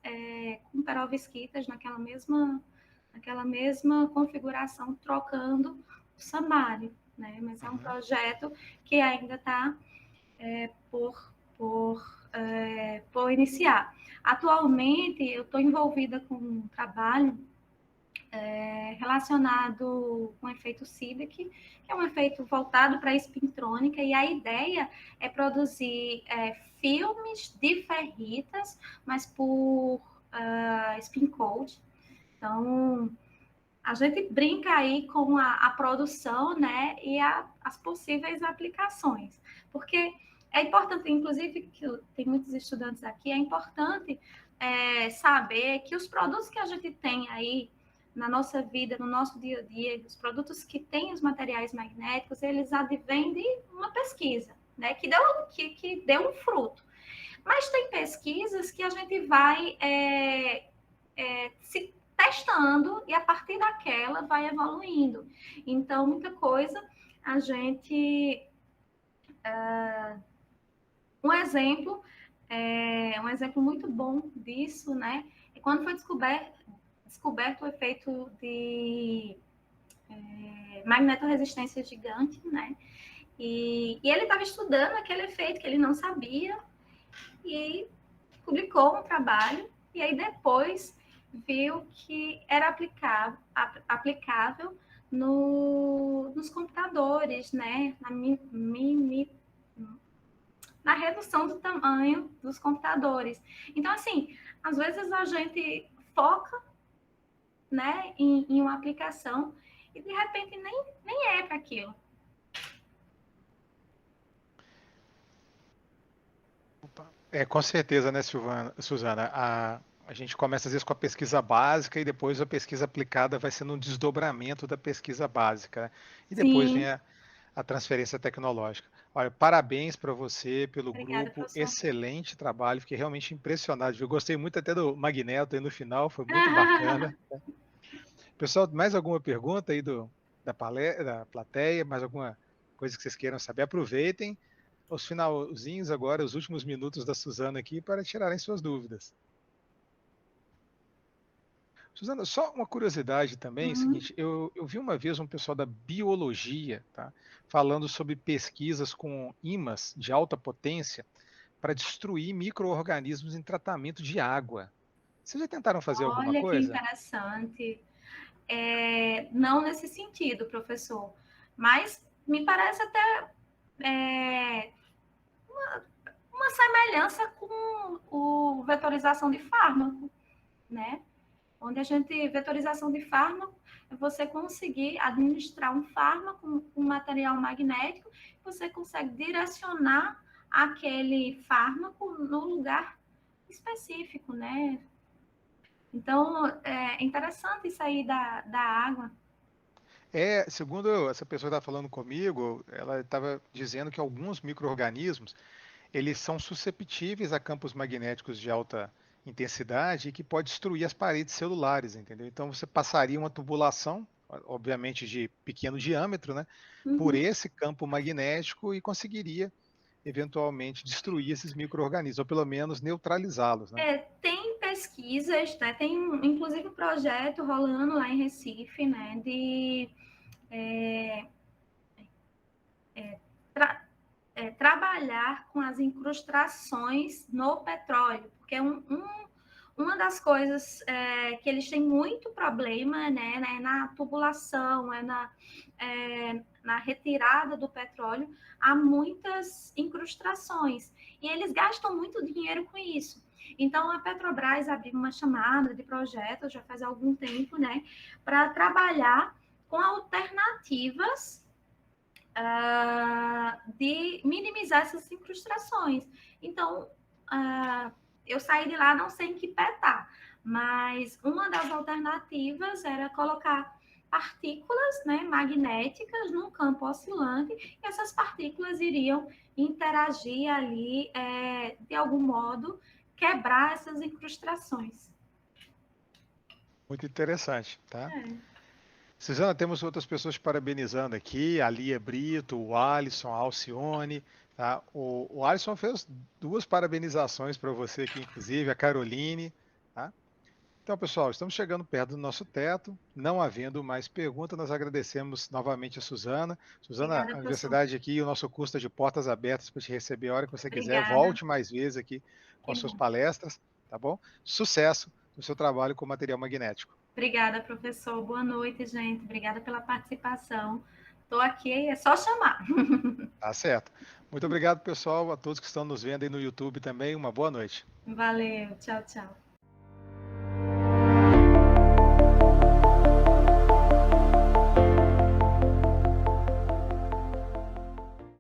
com perovskitas naquela mesma configuração, trocando o samari, né? Mas é um projeto que ainda está por iniciar. Atualmente, eu estou envolvida com um trabalho relacionado com o efeito Seebeck, que é um efeito voltado para a espintrônica, e a ideia é produzir filmes de ferritas, mas por spin coat. Então, a gente brinca aí com a produção, né, e as possíveis aplicações, porque é importante, inclusive, que tem muitos estudantes aqui, é importante saber que os produtos que a gente tem aí na nossa vida, no nosso dia a dia, os produtos que têm os materiais magnéticos, eles advêm de uma pesquisa, né, que deu um fruto. Mas tem pesquisas que a gente vai se testando e a partir daquela vai evoluindo. Então, muita coisa a gente... um exemplo muito bom disso, né? É quando foi descoberto o efeito de magnetoresistência gigante, né? E ele estava estudando aquele efeito que ele não sabia e publicou um trabalho, e aí depois viu que era aplicável nos computadores, né? Na redução do tamanho dos computadores. Então, assim, às vezes a gente foca, né, em uma aplicação e de repente nem é para aquilo. Com certeza, né, Suzana? A gente começa às vezes com a pesquisa básica e depois a pesquisa aplicada vai sendo um desdobramento da pesquisa básica, né? E depois vem Sim. a transferência tecnológica. Olha, parabéns para você pelo Obrigada, grupo, professor. excelente trabalho, fiquei realmente impressionado. Eu gostei muito até do Magneto aí no final, foi muito bacana. Pessoal, mais alguma pergunta aí da plateia? Mais alguma coisa que vocês queiram saber? Aproveitem os finalzinhos agora, os últimos minutos da Suzana aqui para tirarem suas dúvidas. Suzana, só uma curiosidade também, é o seguinte, eu vi uma vez um pessoal da biologia, tá, falando sobre pesquisas com ímãs de alta potência para destruir micro-organismos em tratamento de água. Vocês já tentaram fazer alguma Olha que coisa? interessante. Não nesse sentido, professor, mas me parece até uma semelhança com o vetorização de fármaco, né? Onde a gente, vetorização de fármaco, é você conseguir administrar um fármaco com material magnético, você consegue direcionar aquele fármaco no lugar específico, né? Então, é interessante sair da água. Segundo essa pessoa que está falando comigo, ela estava dizendo que alguns micro-organismos eles são susceptíveis a campos magnéticos de alta intensidade e que pode destruir as paredes celulares, entendeu? Então você passaria uma tubulação, obviamente de pequeno diâmetro, né, por Uhum. esse campo magnético e conseguiria eventualmente destruir esses micro-organismos, ou pelo menos neutralizá-los, né? Tem pesquisas, né? Tem inclusive um projeto rolando lá em Recife, né? De trabalhar com as incrustações no petróleo, porque uma das coisas que eles têm muito problema, né, é na tubulação, na retirada do petróleo, há muitas incrustações, e eles gastam muito dinheiro com isso. Então, a Petrobras abriu uma chamada de projeto, já faz algum tempo, né, para trabalhar com alternativas de minimizar essas incrustações. Então, eu saí de lá, não sei em que pé tá, mas uma das alternativas era colocar partículas, né, magnéticas num campo oscilante, e essas partículas iriam interagir ali, de algum modo, quebrar essas incrustações. Muito interessante, tá? É. Suzana, temos outras pessoas parabenizando aqui, a Lia Brito, o Alisson, a Alcione, tá? O Alisson fez duas parabenizações para você aqui, inclusive, a Caroline, tá? Então, pessoal, estamos chegando perto do nosso teto, não havendo mais perguntas, nós agradecemos novamente a Suzana. Suzana, Obrigada, a professor. universidade aqui, o nosso curso está de portas abertas para te receber a hora que você quiser, Obrigada. volte mais vezes aqui com Que as suas bom. palestras, tá bom? Sucesso no seu trabalho com material magnético. Obrigada, professor. Boa noite, gente. Obrigada pela participação. Estou aqui, é só chamar. Tá certo. Muito obrigado, pessoal, a todos que estão nos vendo aí no YouTube também. Uma boa noite. Valeu, tchau, tchau.